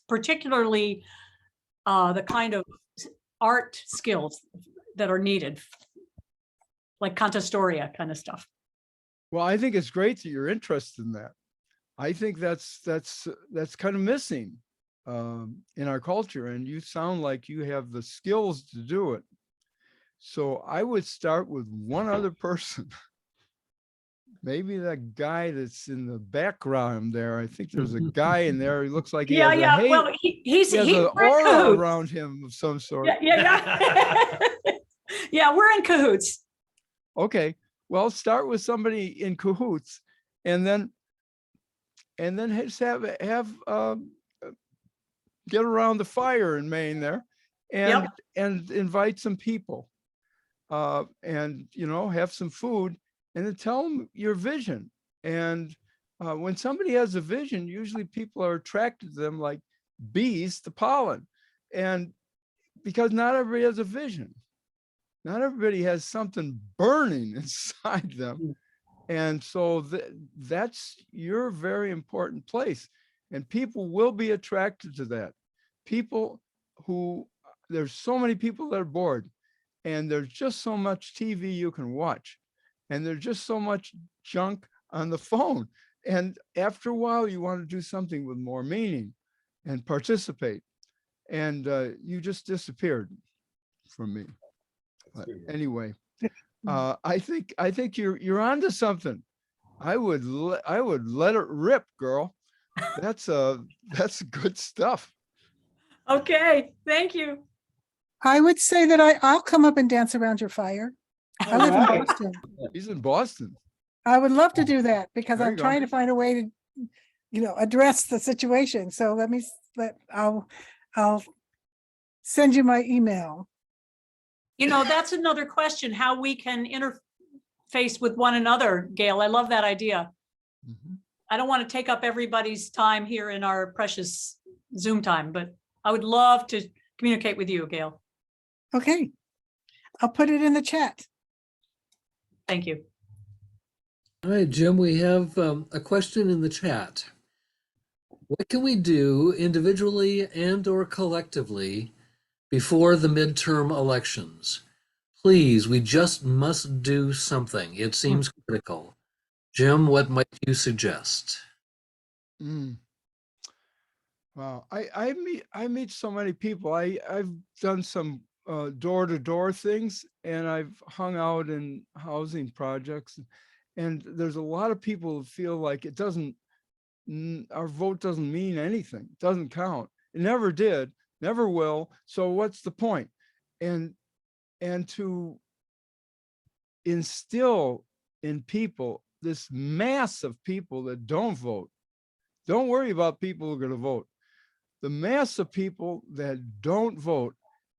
particularly the kind of art skills that are needed, like cantastoria kind of stuff. Well, I think it's great that you're interested in that. I think that's kind of missing in our culture, and you sound like you have the skills to do it. So I would start with one other person Maybe that guy that's in the background there. I think there's a guy in there. He looks like he Yeah, has a yeah. hate. Well, he's He has he, an we're in aura cahoots. around him of some sort. Yeah, yeah. Yeah, we're in cahoots. Okay, well, start with somebody in cahoots, and then just get around the fire in Maine there, and invite some people, and have some food, and then tell them your vision. And when somebody has a vision, usually people are attracted to them like bees to pollen, and because not everybody has a vision. Not everybody has something burning inside them. And so that's your very important place. And people will be attracted to that. People there's so many people that are bored, and there's just so much TV you can watch, and there's just so much junk on the phone. And after a while, you want to do something with more meaning and participate. And you just disappeared from me. But anyway, I think you're onto something. I would let it rip, girl. That's good stuff. Okay, thank you. I would say that I'll come up and dance around your fire. I live in Boston. He's in Boston. I would love to do that because There you I'm go. trying to find a way to, address the situation. So I'll send you my email. That's another question, how we can interface with one another, Gail. I love that idea. Mhm. I don't want to take up everybody's time here in our precious Zoom time, but I would love to communicate with you, Gail. Okay. I'll put it in the chat. Thank you. All right, Jim, we have a question in the chat. What can we do individually and or collectively before the midterm elections? Please, we just must do something. It seems critical. Jim, what might you suggest? Mm. Wow, I meet so many people. I've done some door-to-door things, and I've hung out in housing projects, and there's a lot of people who feel like our vote doesn't mean anything, it doesn't count, it never did, never will, so what's the point? And to instill in people, this mass of people that don't vote, don't worry about people who are going to vote. The mass of people that don't vote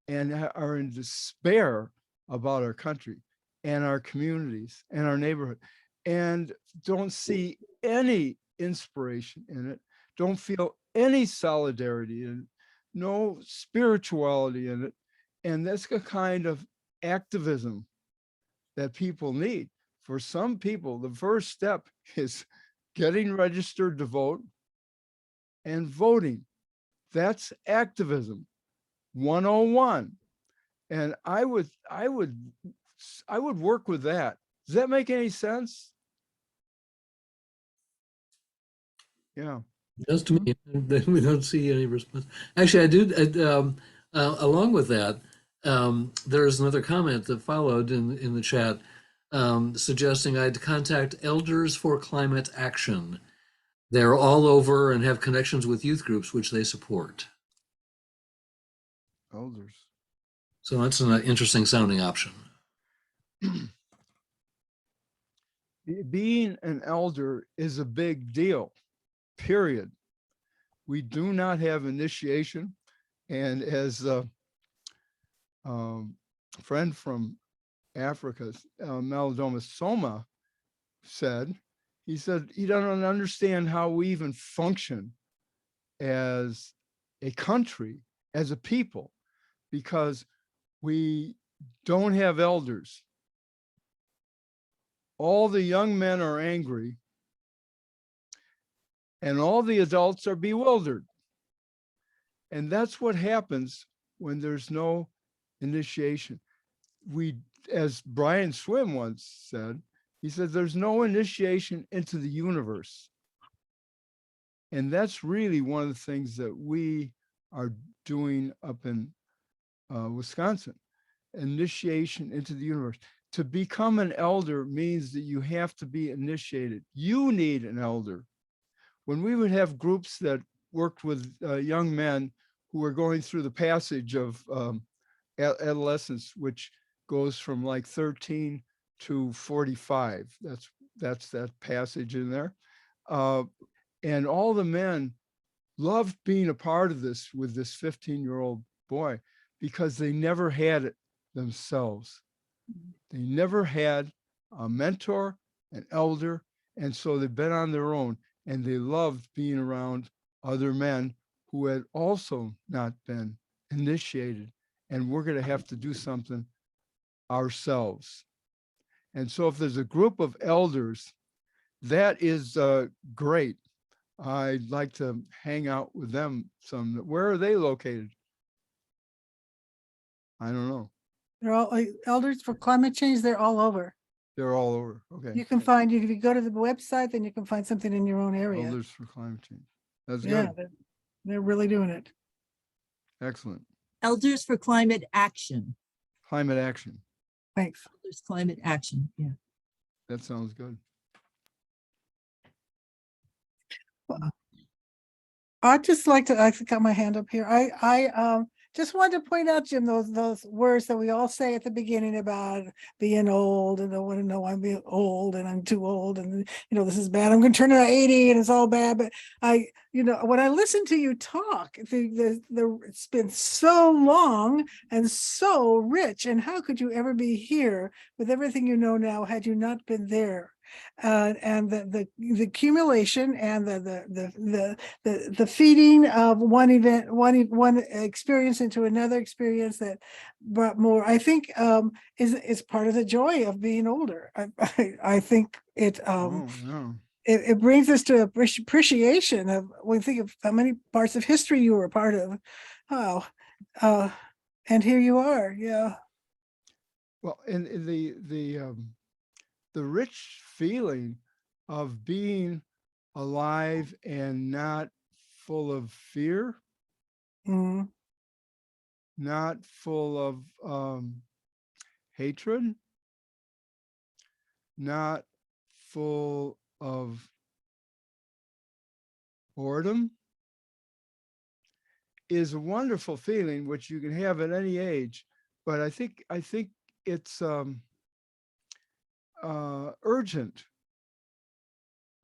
and are in despair about our country and our communities and our neighborhood, and don't see any inspiration in it, don't feel any solidarity in it, no spirituality in it. And that's the kind of activism that people need. For some people, the first step is getting registered to vote and voting. That's activism 101. And I would work with that. Does that make any sense? Yeah. Just to me, we don't see any response. Actually, I do. Along with that, there's another comment that followed in the chat, suggesting I'd contact Elders for Climate Action. They're all over and have connections with youth groups which they support. Elders. So that's an interesting sounding option. Being an elder is a big deal, period. We do not have initiation. And as a friend from Africa, Malidoma Soma, said, he said he doesn't understand how we even function as a country, as a people, because we don't have elders. All the young men are angry, and all the adults are bewildered. And that's what happens when there's no initiation. As Brian Swim once said, he said, there's no initiation into the universe. And that's really one of the things that we are doing up in Wisconsin, initiation into the universe, to become an elder means that you have to be initiated. You need an elder. When we would have groups that worked with young men who were going through the passage of adolescence, which goes from like 13 to 45. That's that passage in there. And all the men loved being a part of this with this 15-year-old boy because they never had it themselves. They never had a mentor, an elder, and so they've been on their own, and they loved being around other men who had also not been initiated, and we're going to have to do something ourselves. And so if there's a group of elders, that is great. I'd like to hang out with them some. Where are they located? I don't know. They're all elders for climate change. They're all over. They're all over. Okay. You can find, if you go to the website, then you can find something in your own area. Elders for climate change. That's Yeah, good. they're really doing it. Excellent. Elders for Climate Action. Climate action. Thanks. Elders Climate Action, yeah. That sounds good. I'd just like to, I got my hand up here. I just wanted to point out, Jim, those words that we all say at the beginning about being old, and I want to know I'm being old and I'm too old, and this is bad. I'm going to turn out 80 and it's all bad. But when I listen to you talk, it's been so long and so rich. And how could you ever be here with everything you know now had you not been there? And the accumulation and the feeding of one event, one experience into another experience that brought more, I think, is part of the joy of being older. I think it it brings us to appreciation of, when you think of how many parts of history you were a part of. Oh, and here you are. Yeah. Well, and the rich feeling of being alive and not full of fear, not full of hatred, not full of boredom, is a wonderful feeling which you can have at any age. But I think it's urgent.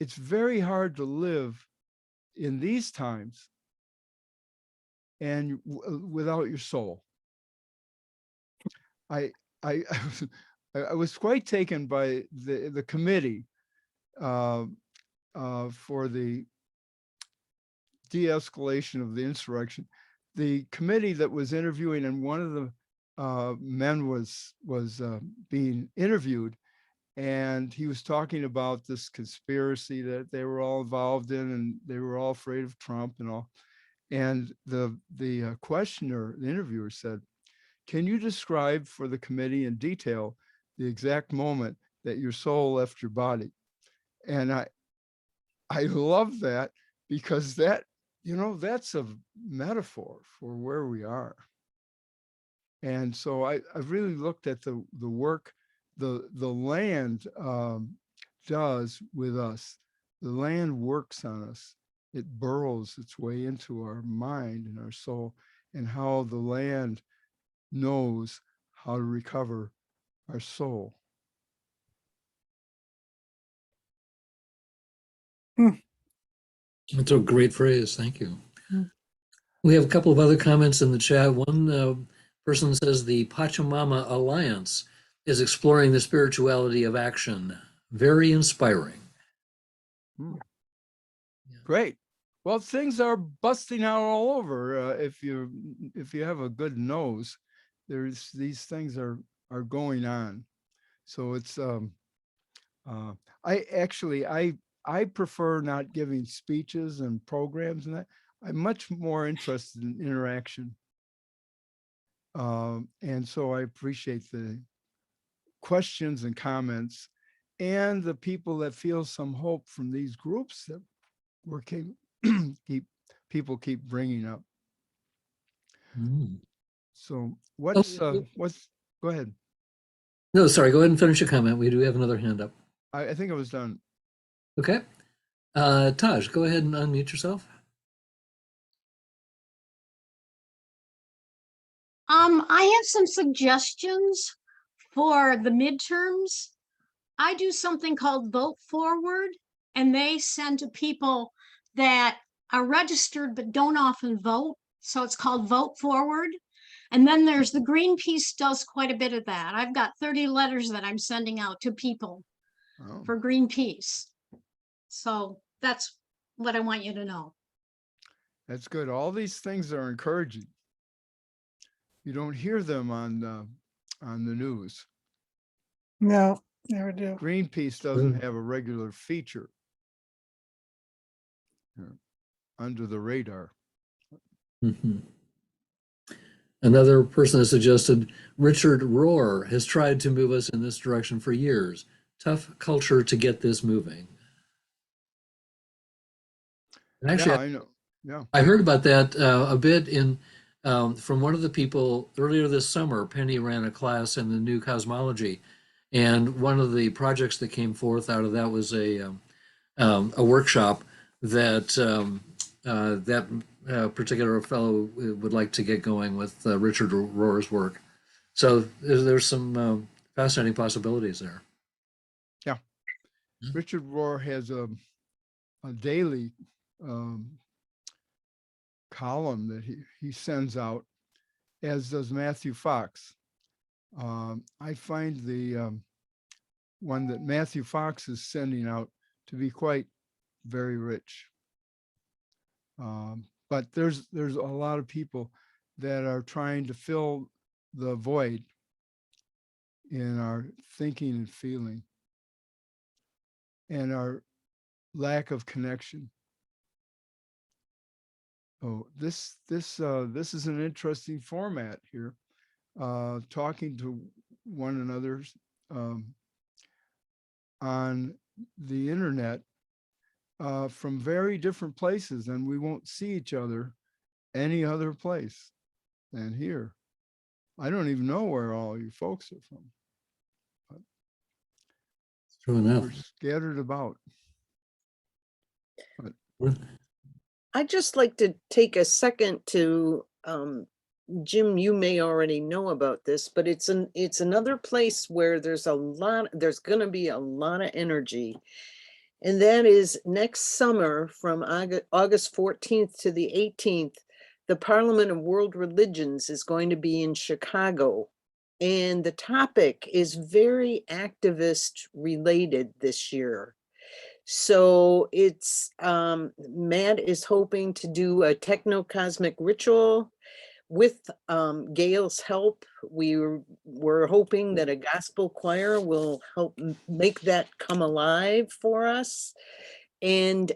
It's very hard to live in these times and without your soul. I was quite taken by the committee for the de-escalation of the insurrection. The committee that was interviewing, and one of the men was being interviewed, and he was talking about this conspiracy that they were all involved in, and they were all afraid of Trump and all. And the questioner, the interviewer, said, "Can you describe for the committee in detail the exact moment that your soul left your body?" And I love that, because that, that's a metaphor for where we are. And so I really looked at the work the land does with us. The land works on us. It burrows its way into our mind and our soul, and how the land knows how to recover our soul. That's a great phrase. Thank you. We have a couple of other comments in the chat. One person says the Pachamama Alliance is exploring the spirituality of action. Very inspiring. Great. Well, things are busting out all over. If you have a good nose, these things are going on. So it's I prefer not giving speeches and programs and that. I'm much more interested in interaction. And so I appreciate the questions and comments, and the people that feel some hope from these groups that people keep bringing up. So what's go ahead. No, sorry, go ahead and finish your comment. We do have another hand up. I think I was done. Okay. Taj, go ahead and unmute yourself. I have some suggestions for the midterms. I do something called Vote Forward, and they send to people that are registered but don't often vote. So it's called Vote Forward. And then there's the Greenpeace does quite a bit of that. I've got 30 letters that I'm sending out to people Oh, for Greenpeace. So that's what I want you to know. that's good. All these things are encouraging. You don't hear them on the news. No, never do. Greenpeace doesn't have a regular feature here, under the radar. Mhm. Another person has suggested Richard Rohr has tried to move us in this direction for years. Tough culture to get this moving. And actually, Yeah, I know. Yeah. I heard about that a bit from one of the people earlier this summer. Penny ran a class in the new cosmology, and one of the projects that came forth out of that was a workshop that particular fellow would like to get going with Richard Rohr's work. So there's some fascinating possibilities there. Yeah. Richard Rohr has a daily column that he sends out, as does Matthew Fox. I find the one that Matthew Fox is sending out to be quite very rich. But there's a lot of people that are trying to fill the void in our thinking and feeling and our lack of connection. Oh, this is an interesting format here, talking to one another on the internet from very different places, and we won't see each other any other place than here. I don't even know where all you folks are from. True enough. We're scattered about. I'd just like to take a second to, Jim, you may already know about this, but it's another place where there's gonna be a lot of energy. And that is next summer from August 14th to the 18th, the Parliament of World Religions is going to be in Chicago. And the topic is very activist related this year. So it's Matt is hoping to do a techno-cosmic ritual with Gail's help. We're hoping that a gospel choir will help make that come alive for us. And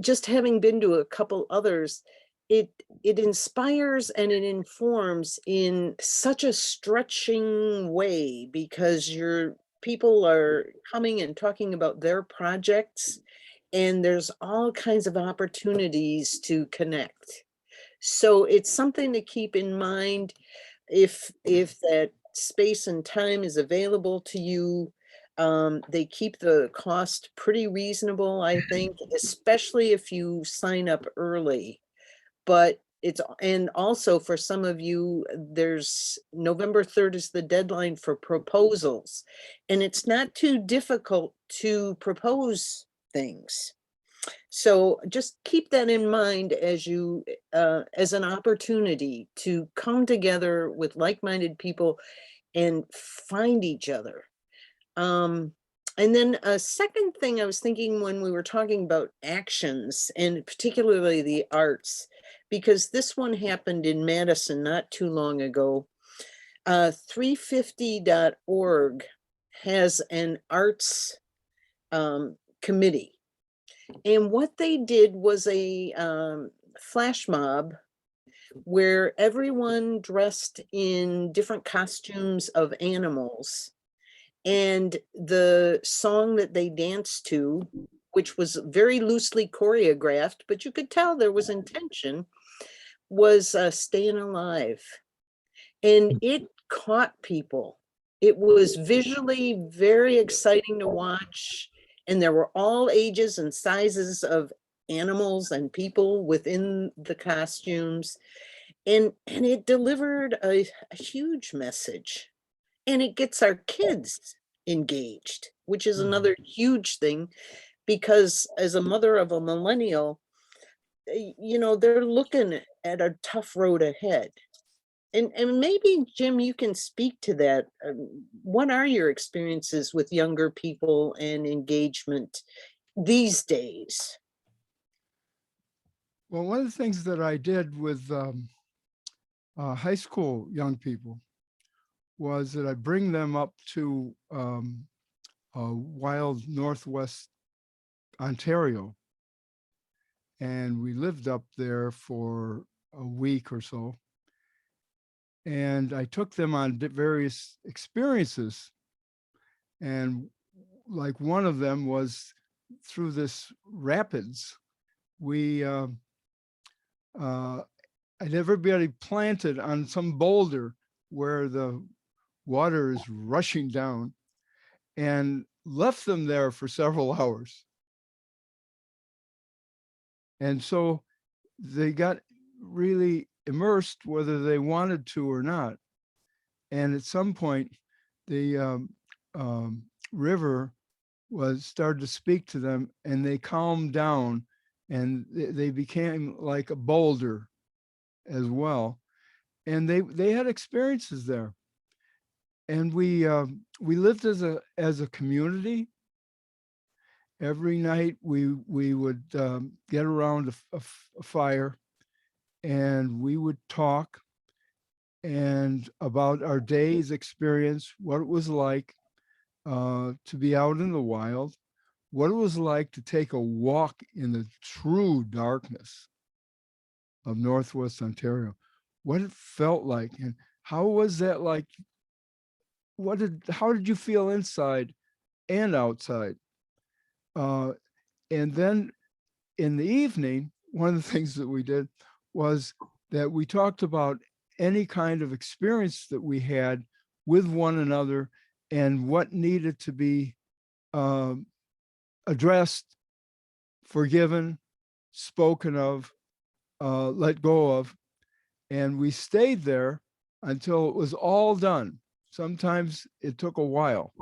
just having been to a couple others, it inspires and it informs in such a stretching way, because people are coming and talking about their projects, and there's all kinds of opportunities to connect. So it's something to keep in mind if that space and time is available to you. They keep the cost pretty reasonable, I think, especially if you sign up early. But and also for some of you, there's November 3rd is the deadline for proposals. And it's not too difficult to propose things. So just keep that in mind as you, as an opportunity to come together with like-minded people and find each other. And then a second thing I was thinking when we were talking about actions, and particularly the arts, because this one happened in Madison not too long ago. 350.org has an arts committee. And what they did was a flash mob where everyone dressed in different costumes of animals. And the song that they danced to, which was very loosely choreographed, but you could tell there was intention, was Staying Alive. And it caught people. It was visually very exciting to watch, and there were all ages and sizes of animals and people within the costumes, and it delivered a huge message, and it gets our kids engaged, which is another huge thing, because as a mother of a millennial, you know, they're looking at a tough road ahead. And maybe, Jim, you can speak to that. What are your experiences with younger people and engagement these days? Well, one of the things that I did with high school young people was that I bring them up to wild Northwest Ontario. And we lived up there for a week or so. And I took them on various experiences. And like one of them was through this rapids. We had everybody planted on some boulder where the water is rushing down, and left them there for several hours. And so they got really immersed whether they wanted to or not. And at some point, the river started to speak to them, and they calmed down, and they became like a boulder as well. And they had experiences there. And we lived as a community. Every night we would get around a fire, and we would talk and about our day's experience, what it was like to be out in the wild, what it was like to take a walk in the true darkness of Northwest Ontario, what it felt like, and how was that like? How did you feel inside and outside? And then in the evening, one of the things that we did was that we talked about any kind of experience that we had with one another and what needed to be addressed, forgiven, spoken of, let go of. And we stayed there until it was all done. Sometimes it took a while.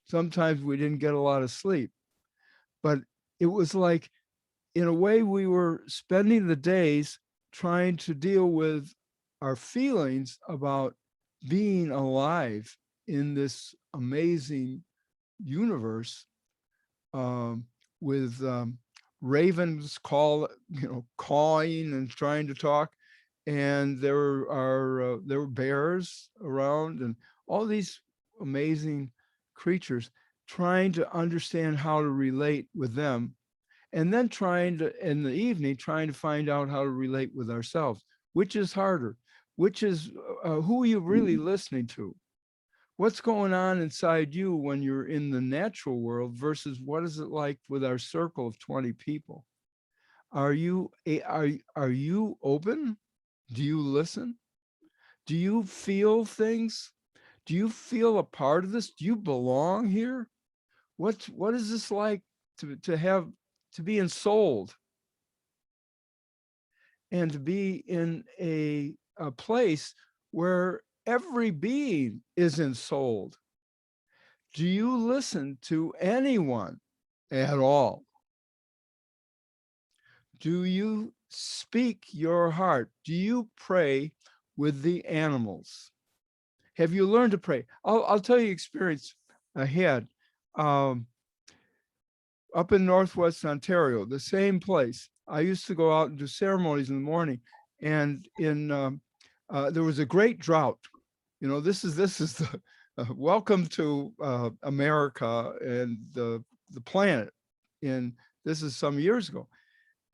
Sometimes we didn't get a lot of sleep. But it was like, in a way, we were spending the days trying to deal with our feelings about being alive in this amazing universe, with ravens cawing and trying to talk, and there were bears around, and all these amazing creatures, trying to understand how to relate with them, and then trying to, in the evening, trying to find out how to relate with ourselves. Which is harder? Which is, who are you really listening to? What's going on inside you when you're in the natural world versus what is it like with our circle of 20 people? Are you open? Do you listen? Do you feel things? Do you feel a part of this? Do you belong here? What is this like to be ensouled and to be in a place where every being is ensouled? Do you listen to anyone at all? Do you speak your heart? Do you pray with the animals? Have you learned to pray? I'll tell you experience I had. Up in Northwest Ontario, the same place. I used to go out and do ceremonies in the morning, and there was a great drought. You know, this is the welcome to America and the planet. And this is some years ago,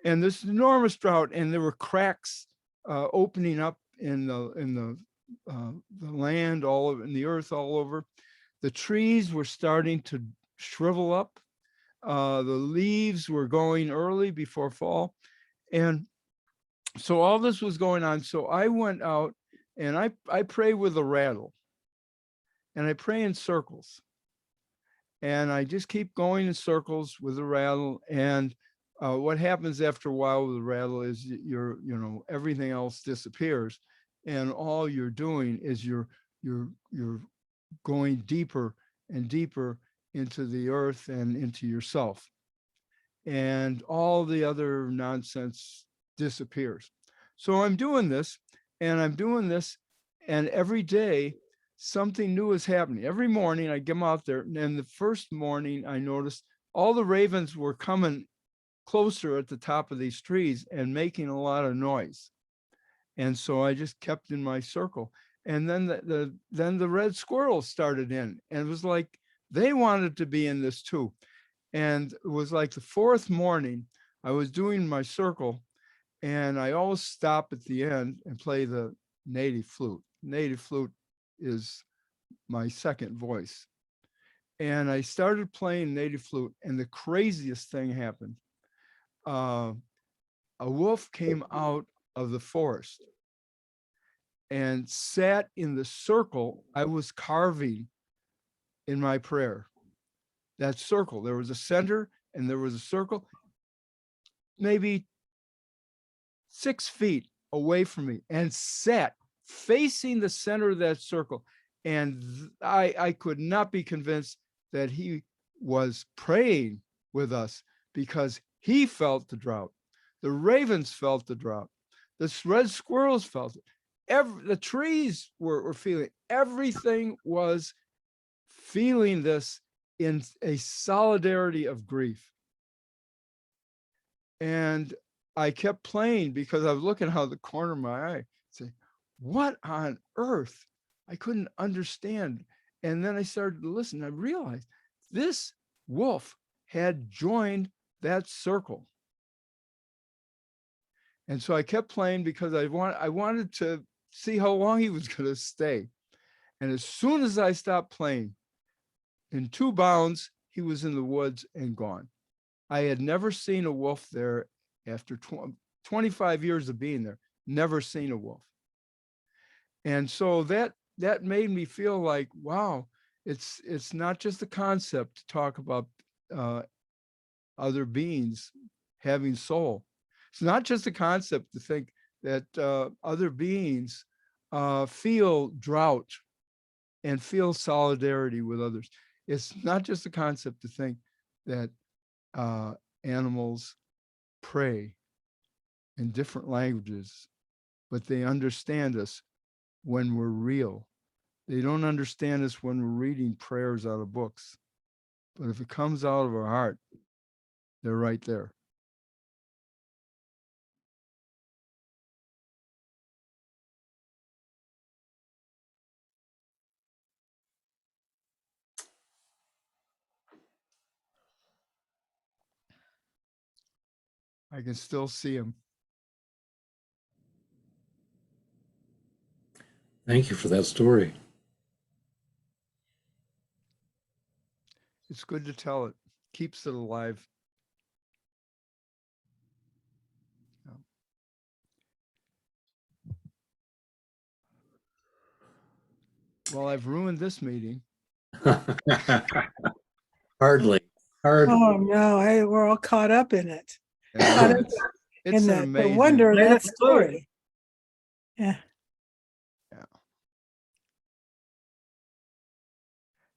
and this enormous drought, and there were cracks opening up in the land all over, in the earth all over. The trees were starting to shrivel up. The leaves were going early before fall. And so all this was going on. So I went out and I prayed with a rattle. and I pray in circles. And I just keep going in circles with the rattle. And what happens after a while with the rattle is everything else disappears. And all you're doing is you're going deeper and deeper into the earth and into yourself. And all the other nonsense disappears. So I'm doing this, and every day something new is happening. Every morning I get out there, and the first morning I noticed all the ravens were coming closer at the top of these trees and making a lot of noise. And so I just kept in my circle. And then the red squirrels started in, and it was like they wanted to be in this too. And it was like the fourth morning I was doing my circle, and I always stop at the end and play the native flute. Native flute is my second voice. And I started playing native flute, and the craziest thing happened. A wolf came out of the forest and sat in the circle I was carving in my prayer. That circle, there was a center and there was a circle, maybe 6 feet away from me, and sat facing the center of that circle. And I could not be convinced that he was praying with us, because he felt the drought. The ravens felt the drought. The red squirrels felt it. The trees were feeling it. Everything was feeling this in a solidarity of grief. And I kept playing because I was looking out of the corner of my eye, saying, what on earth? I couldn't understand. And then I started to listen. I realized this wolf had joined that circle. And so I kept playing because I wanted to see how long he was going to stay. And as soon as I stopped playing, in 2 bounds, he was in the woods and gone. I had never seen a wolf there after 25 years of being there, never seen a wolf. And so that made me feel like, wow, it's not just a concept to talk about other beings having soul. It's not just a concept to think that other beings feel drought and feel solidarity with others. It's not just a concept to think that animals pray in different languages, but they understand us when we're real. They don't understand us when we're reading prayers out of books. But if it comes out of our heart, they're right there. I can still see them. Thank you for that story. It's good to tell it. Keeps it alive. Well, I've ruined this meeting. Hardly. Oh, no, we're all caught up in it. Yeah, In it's an the amazing. wonder of Yeah, that that's good. story. Yeah.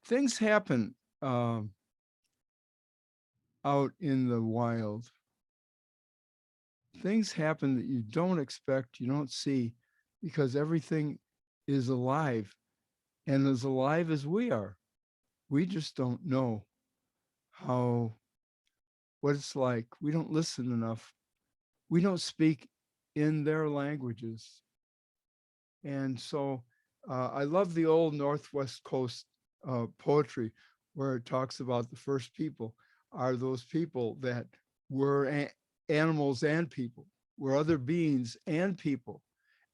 Things happen out in the wild. Things happen that you don't expect, you don't see, because everything is alive and as alive as we are. We just don't know what it's like. We don't listen enough. We don't speak in their languages. And so I love the old Northwest Coast poetry, where it talks about the first people are those people that were animals and people, were other beings and people,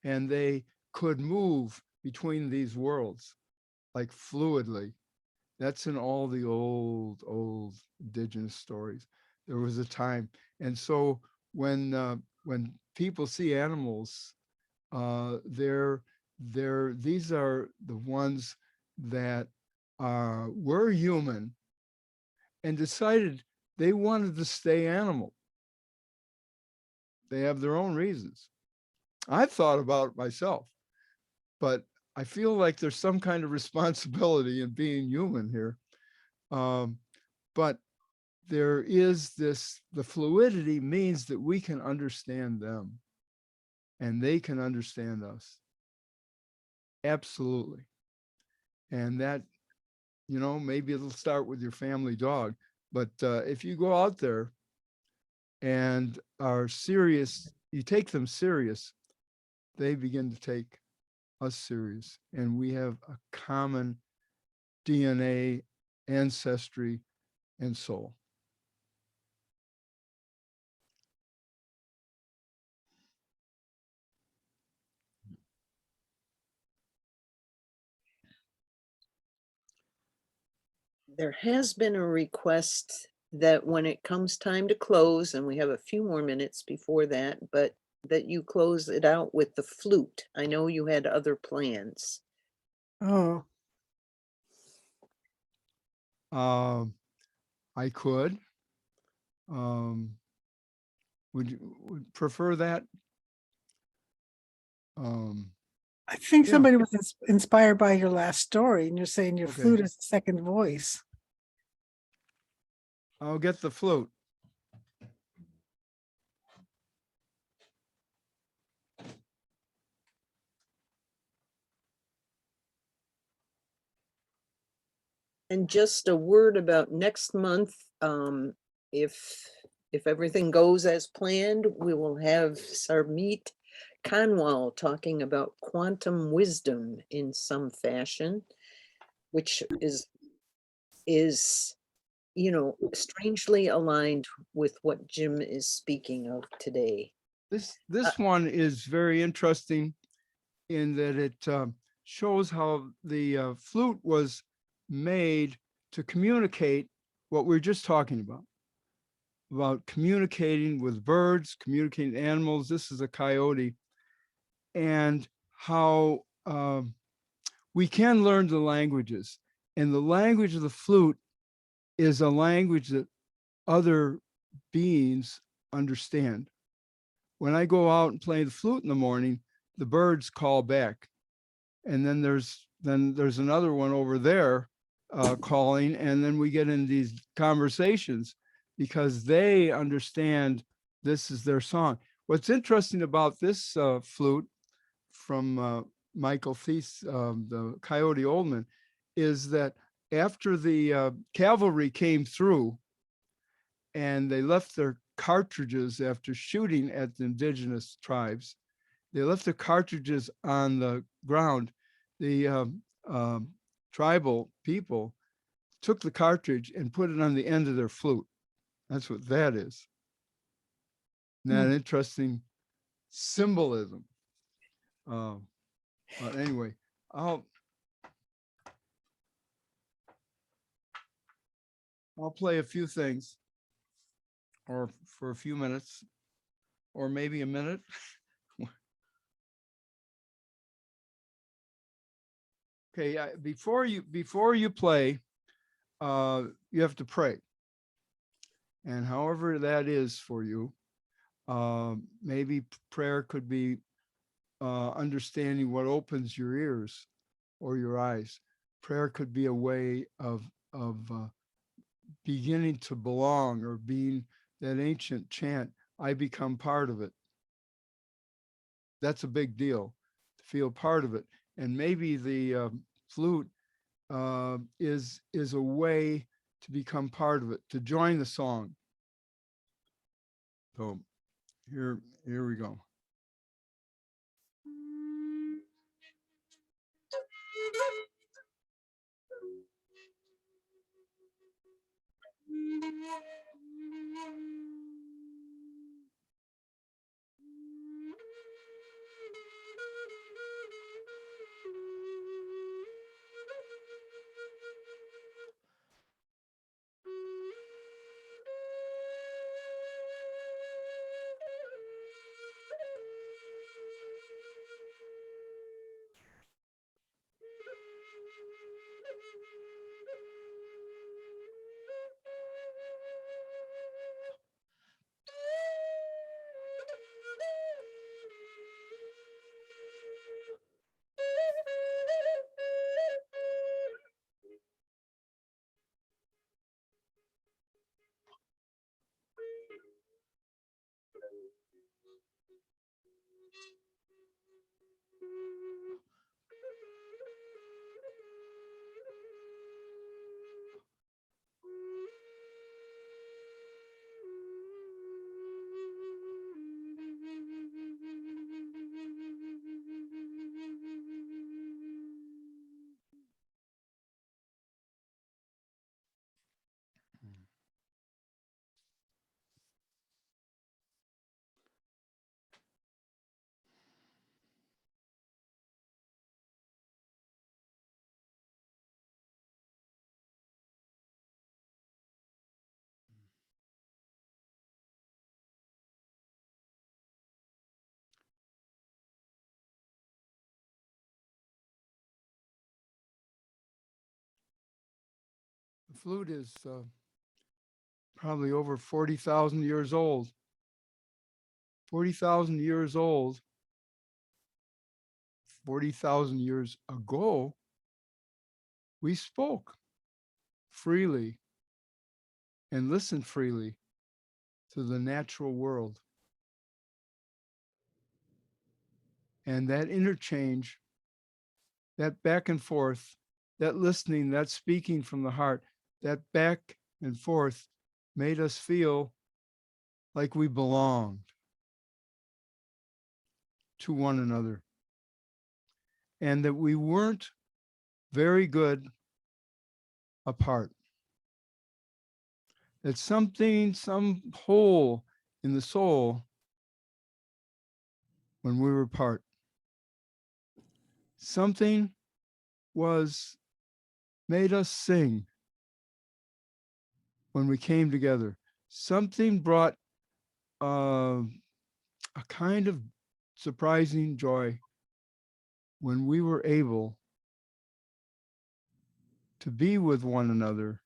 and they could move between these worlds like fluidly. That's in all the old indigenous stories. There was a time. And so when people see animals, these are the ones that were human and decided they wanted to stay animal. They have their own reasons. I've thought about it myself, but I feel like there's some kind of responsibility in being human here. But there is this, the fluidity means that we can understand them and they can understand us. Absolutely. And that, you know, maybe it'll start with your family dog, but if you go out there and are serious, you take them serious, they begin to take us serious. And we have a common DNA, ancestry, and soul. There has been a request that when it comes time to close, and we have a few more minutes before that, but that you close it out with the flute. I know you had other plans. Oh, I could. Would you prefer that? I think Yeah. somebody was inspired by your last story, and you're saying your Okay. flute is the second voice. I'll get the flute. And just a word about next month, if everything goes as planned, we will have Sarmeet Kanwal talking about quantum wisdom in some fashion, which is, you know, strangely aligned with what Jim is speaking of today. This one is very interesting in that it shows how the flute was made to communicate what we are just talking about communicating with birds, communicating with animals. This is a coyote, and how we can learn the languages. And the language of the flute is a language that other beings understand. When I go out and play the flute in the morning, the birds call back. And then there's another one over there calling, and then we get in these conversations because they understand this is their song. What's interesting about this flute from Michael Thies, the Coyote Oldman, is that after the cavalry came through and they left their cartridges after shooting at the indigenous tribes, they left the cartridges on the ground. The tribal people took the cartridge and put it on the end of their flute. That's what that is. Isn't that interesting symbolism? But anyway, I'll play a few things, or for a few minutes, or maybe a minute. Okay, before you play, you have to pray. And however that is for you, maybe prayer could be understanding what opens your ears or your eyes. Prayer could be a way of beginning to belong, or being that ancient chant, I become part of it. That's a big deal, to feel part of it. And maybe the flute is a way to become part of it, to join the song. So here we go. flute is probably over 40,000 years old. 40,000 years old. 40,000 years ago, we spoke freely and listened freely to the natural world. And that interchange, that back and forth, that listening, that speaking from the heart, that back and forth made us feel like we belonged to one another, and that we weren't very good apart. That something, some hole in the soul when we were apart, something made us sing when we came together. Something brought a kind of surprising joy when we were able to be with one another,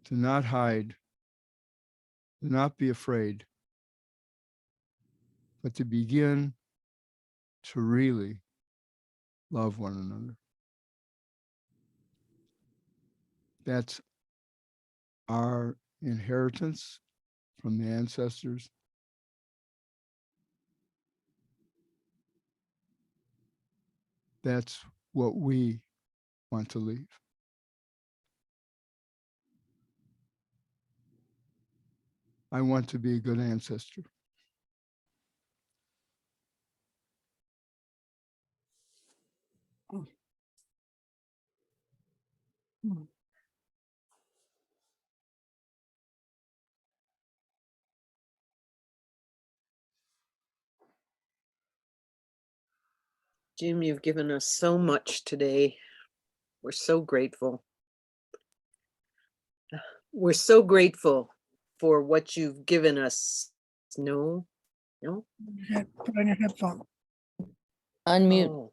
to not hide, to not be afraid, but to begin to really love one another. That's our inheritance from the ancestors. That's what we want to leave. I want to be a good ancestor. Jim, you've given us so much today. We're so grateful. We're so grateful for what you've given us. No? Put on your headphone. Unmute. Oh.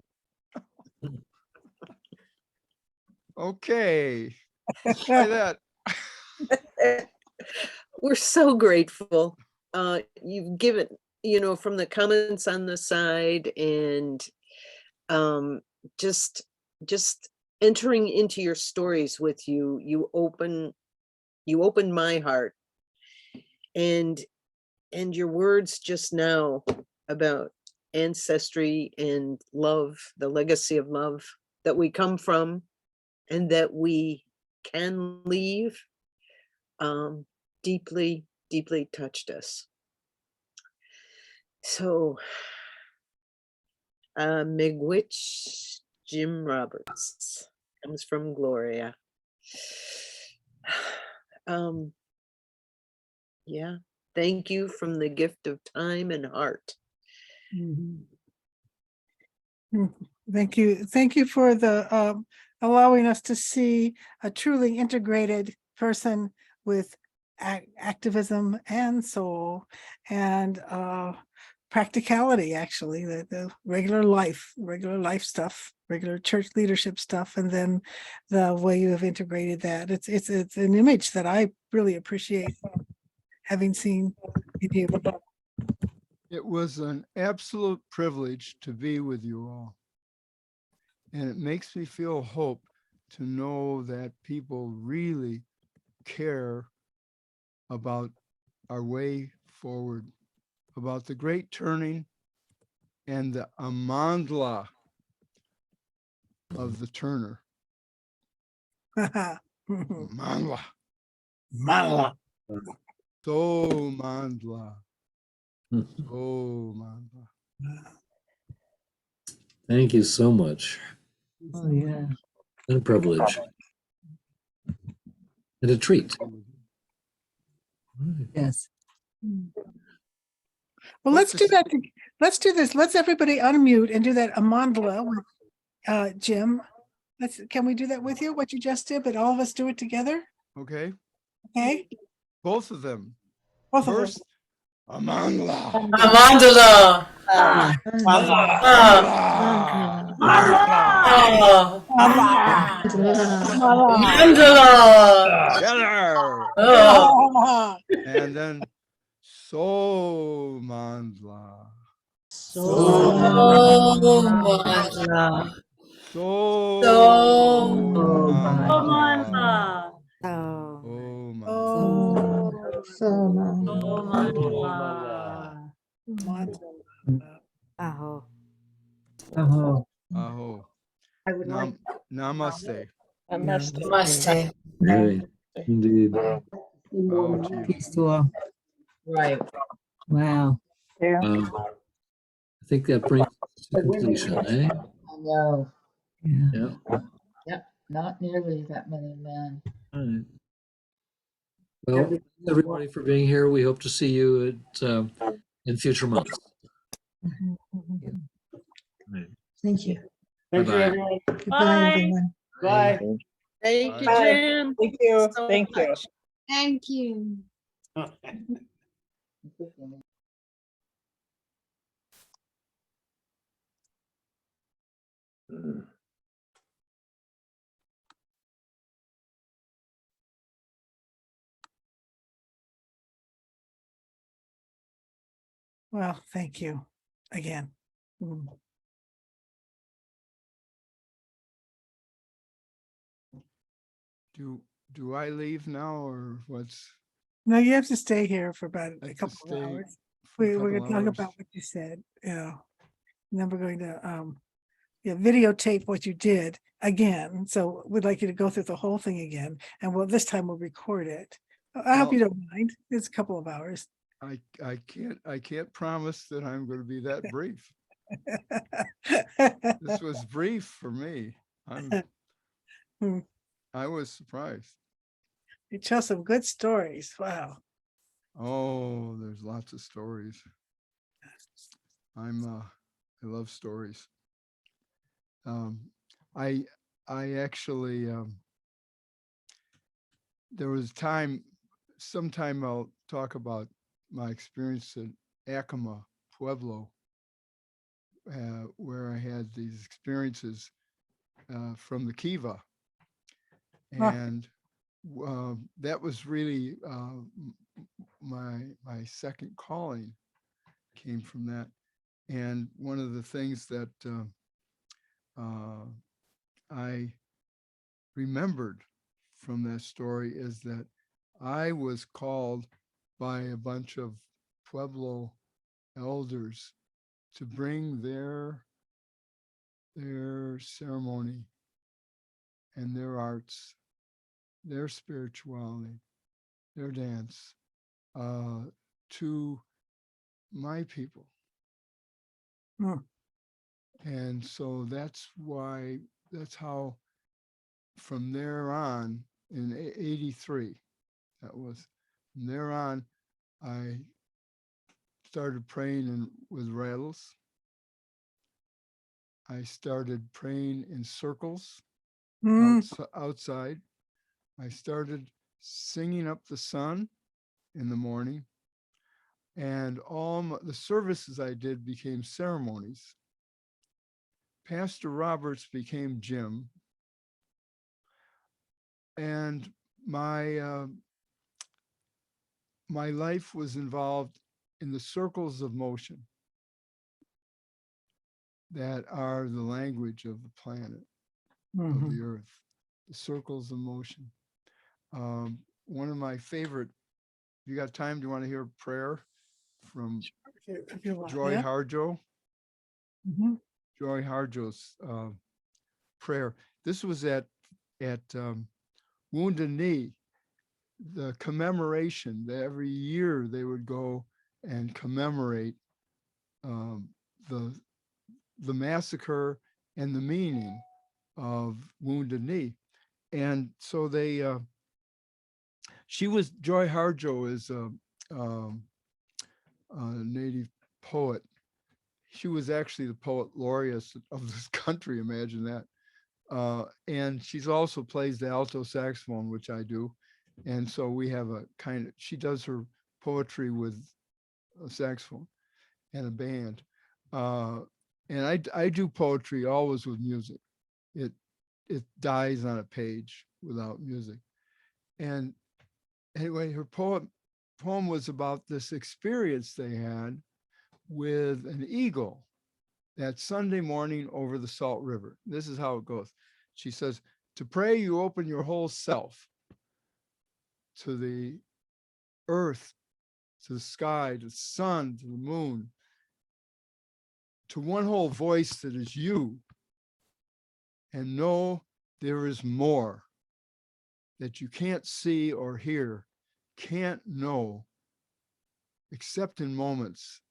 Okay. Try that. We're so grateful. You've given, from the comments on the side and just entering into your stories with you, you open my heart, and your words just now about ancestry and love, the legacy of love that we come from and that we can leave, deeply, deeply touched us. So, Miigwech Jim Roberts comes from Gloria. Yeah, thank you from the gift of time and heart. Thank you. Thank you for the allowing us to see a truly integrated person with activism and soul and practicality, actually, the regular life stuff, regular church leadership stuff, and then the way you have integrated that. It's an image that I really appreciate having seen in you. It was an absolute privilege to be with you all. And it makes me feel hope to know that people really care about our way forward, about the great turning and the amandla of the turner. Mandla. So mandla. Oh, mandla. Thank you so much. Oh, yeah. And a privilege. And a treat. Yes. Well, let's do that. Let's do this. Let's everybody unmute and do that amandla with Jim. Can we do that with you? What you just did, but all of us do it together? Okay. Okay. Both of them. Both First, amandla. Amandla. Amandla. Together. And then so mandla. So mandla. Oh mandla. Aho. Namaste. Right. Indeed. Bow to you. Peace to all. Right. Wow. I think that brings us to completion, eh? I know. Yeah. Yeah. Yep. Not nearly that many men. All right. Well, thanks everybody for being here. We hope to see you in future months. Right. Thank you. Thank you, Bye-bye. everyone. Goodbye, everyone. Bye. Thank you, Bye. Jim. Thank you. so Thank you. much. Thank you. Well, thank you again. Do I leave now or what's? No, you have to stay here for about I a have to couple of stay hours. for a We're couple going to talk hours? about what you said, and then we're going to videotape what you did again. So we'd like you to go through the whole thing again, and this time we'll record it. I hope Well- you don't mind. It's a couple of hours. I can't promise that I'm going to be that brief. This was brief for me. I was surprised. You tell some good stories. Wow. Oh, there's lots of stories. I love stories. I actually, there was sometime I'll talk about my experience at Acoma, Pueblo, where I had these experiences from the Kiva. And that was really my second calling came from that. And one of the things that I remembered from that story is that I was called by a bunch of Pueblo elders to bring their ceremony and their arts, their spirituality, their dance to my people. And so that's how from there on in 83, that was from there on, I started praying with rattles. I started praying in circles outside. I started singing up the sun in the morning, and all the services I did became ceremonies. Pastor Roberts became Jim, and my life was involved in the circles of motion that are the language of the planet, of the earth, the circles of motion. One of my favorite, if you got time, do you want to hear a prayer from Joy Harjo? Joy Harjo's prayer. This was at Wounded Knee, the commemoration that every year they would go and commemorate the massacre and the meaning of Wounded Knee. And so Joy Harjo is a native poet. She was actually the poet laureate of this country, imagine that. And she's also plays the alto saxophone, which I do. And so we have she does her poetry with a saxophone and a band. And I do poetry always with music. it dies on a page without music. And anyway, her poem was about this experience they had with an eagle that Sunday morning over the Salt River. This is how it goes. She says, to pray, you open your whole self to the earth, to the sky, to the sun, to the moon, to one whole voice that is you, and know there is more that you can't see or hear, can't know, except in moments,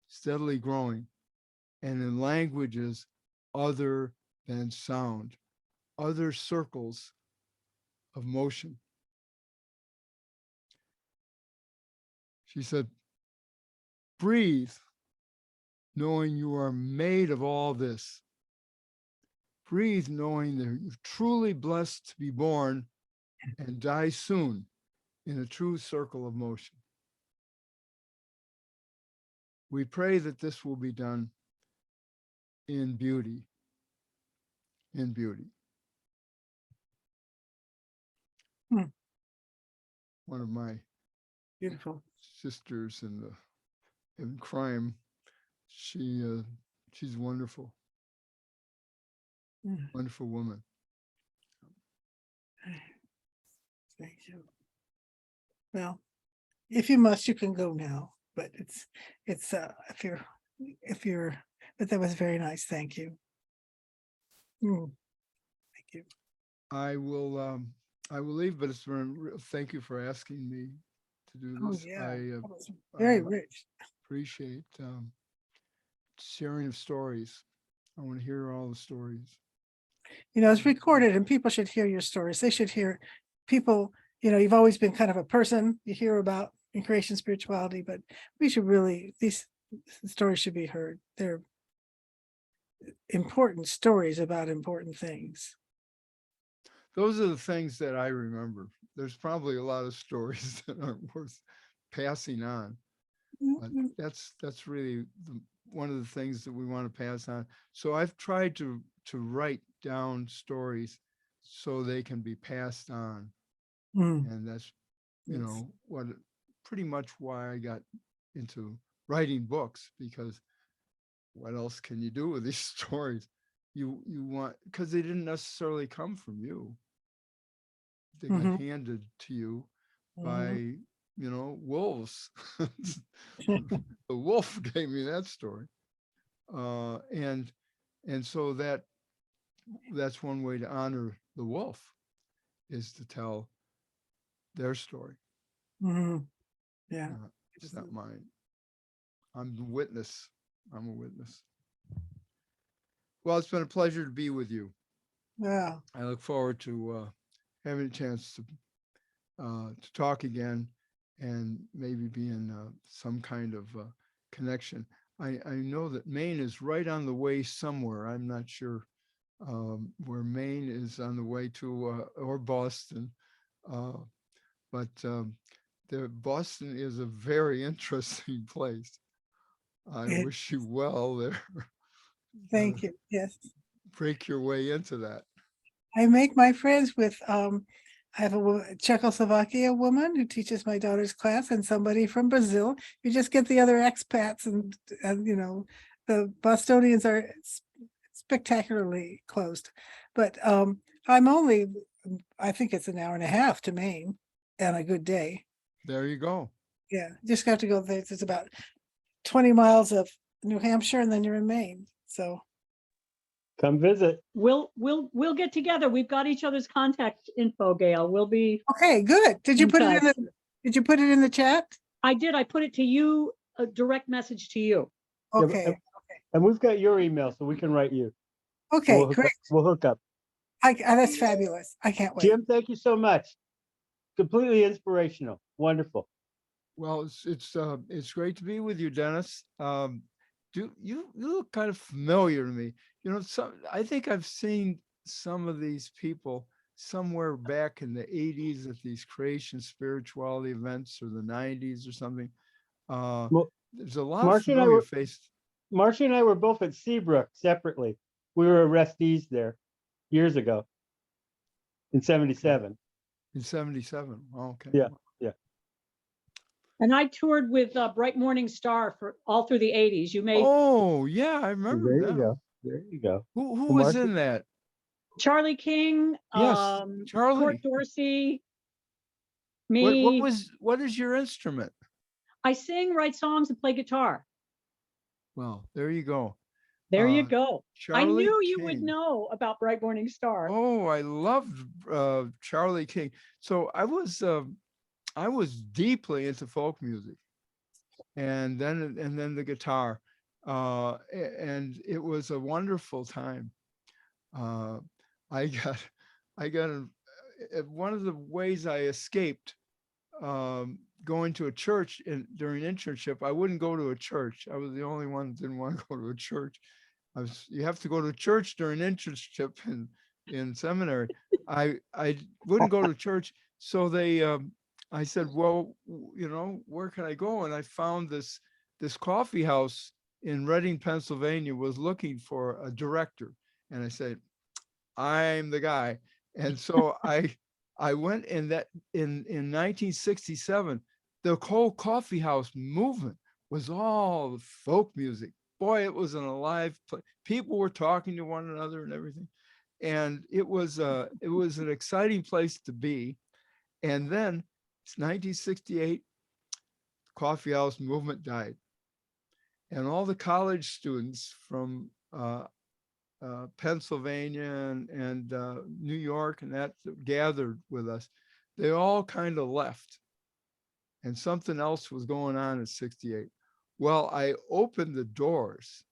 steadily growing, and in languages other than sound, other circles of motion. She said, breathe, knowing you are made of all this. Breathe, knowing that you're truly blessed to be born and die soon in a true circle of motion. We pray that this will be done in beauty, in beauty. One of my Beautiful. sisters in crime, she's wonderful, wonderful woman. Thank you. Well, if you must, you can go now, but it's if you're, but that was very nice. Thank you. Thank you. I will leave, but it's been thank you for asking me to do Oh this. yeah, I that was very rich. appreciate sharing of stories. I want to hear all the stories. You know, it's recorded and people should hear your stories. They should hear people, you know, you've always been kind of a person you hear about in creation spirituality, but we should really, these stories should be heard. They're important stories about important things. Those are the things that I remember. There's probably a lot of stories that aren't worth passing on. But that's really one of the things that we want to pass on. So I've tried to write down stories so they can be passed on. And that's, you know, what pretty much why I got into writing books, because what else can you do with these stories? You want, because they didn't necessarily come from you. They got handed to you by, you know, wolves. The wolf gave me that story. And so that's one way to honor the wolf, is to tell their story. Yeah. It's not mine. I'm the witness. I'm a witness. Well, it's been a pleasure to be with you. Yeah. I look forward to having a chance to talk again and maybe be in some kind of connection. I know that Maine is right on the way somewhere. I'm not sure where Maine is on the way to, or Boston, but Boston is a very interesting place. I wish you well there. Thank you. Yes. Break your way into that. I make my friends with, I have a Czechoslovakia woman who teaches my daughter's class, and somebody from Brazil. You just get the other expats, and you know, the Bostonians are spectacularly closed. But I'm only, I think it's an hour and a half to Maine on a good day. There you go. Yeah, just got to go there. It's about 20 miles of New Hampshire, and then you're in Maine. So come visit. We'll get together. We've got each other's contact info, Gail. We'll be okay, good. Did you in put it in touch. did you put it in the chat? I did. I put it to you, a direct message to you. Yeah, Okay. and we've got your email, so we can write you. Okay, We'll hook great. up, we'll hook up. That's fabulous. I can't wait. Jim, thank you so much. Completely inspirational. Wonderful. Well, it's great to be with you, Dennis. You look kind of familiar to me. You know, I think I've seen some of these people somewhere back in the 80s at these creation spirituality events, or the 90s or something. Well, there's a lot of familiar faces. Marcia and I were both at Seabrook separately. We were arrestees there. years ago in 77. In 77. Okay. Yeah, yeah. And I toured with Bright Morning Star for all through the 80s. You may, Oh, yeah, I remember There that. you go. There you go. Who The was market- in that? Charlie King, Yes, Court Charlie. Dorsey, What me. what is your instrument? I sing, write songs, and play guitar. Well, there you go. There you go. I Charlie knew you would King. know about Bright Morning Star. Oh, I loved Charlie King. So I was deeply into folk music, and then the guitar, and it was a wonderful time. I got one of the ways I escaped going to a church during internship. I wouldn't go to a church. I was the only one that didn't want to go to a church. You have to go to church during internship in seminary. I wouldn't go to church. So I said, well, where can I go? And I found this coffee house in Reading, Pennsylvania, was looking for a director. And I said, I'm the guy. And so I went in 1967, the whole coffee house movement was all folk music. Boy, it was an alive place. People were talking to one another and everything. And it was an exciting place to be. And then it's 1968, coffee house movement died. And all the college students from Pennsylvania and New York and that gathered with us, they all kind of left. And something else was going on in 68. Well, I opened the doors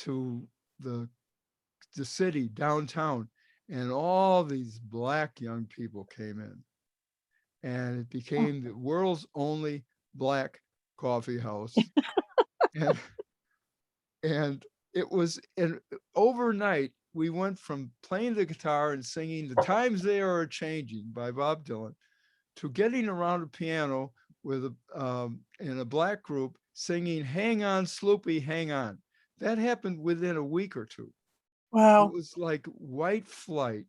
to the city downtown, and all these Black young people came in. And it became the world's only Black coffee house. and it was, and overnight, we went from playing the guitar and singing The Times They Are Changing by Bob Dylan to getting around a piano with in a Black group singing Hang On, Sloopy, Hang On. That happened within a week or two. Wow. It was like white flight.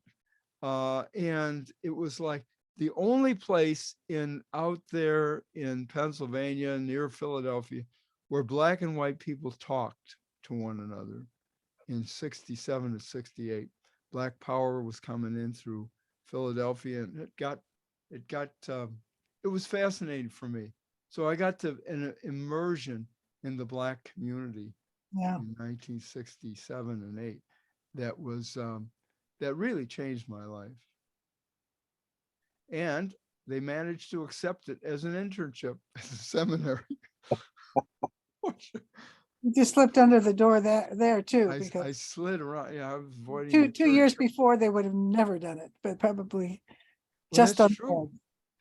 And it was like the only place out there in Pennsylvania near Philadelphia where Black and white people talked to one another in 67 to 68. Black power was coming in through Philadelphia, and it was fascinating for me. So I got to an immersion in the Black community in 1967 and 8. That was that really changed my life. And they managed to accept it as an internship at the seminary. You just slipped under the door there too, I because slid around. Yeah, I was avoiding two years before they would have never done it, but probably just that's on true.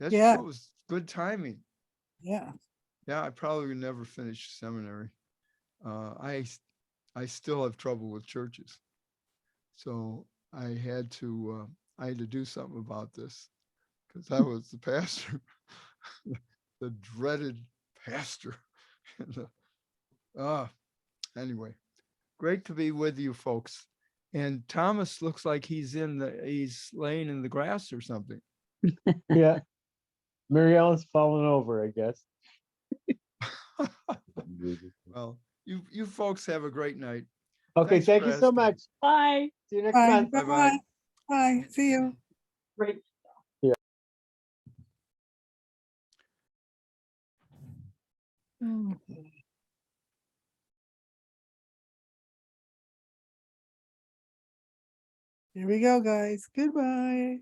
That's Yeah. true. It was good timing. Yeah. Yeah, I probably would never finish seminary. I still have trouble with churches, so I had to do something about this, because I was the pastor, the dreaded pastor. Anyway, great to be with you folks. And Thomas looks like he's laying in the grass or something. Yeah. Mary Ellen's fallen over, I guess. Well, you folks have a great night. Okay, Thanks thank for you so asking. much. Bye. See you next Bye. month. Bye-bye. Bye. Bye. See you. Great. Here we go, guys. Goodbye.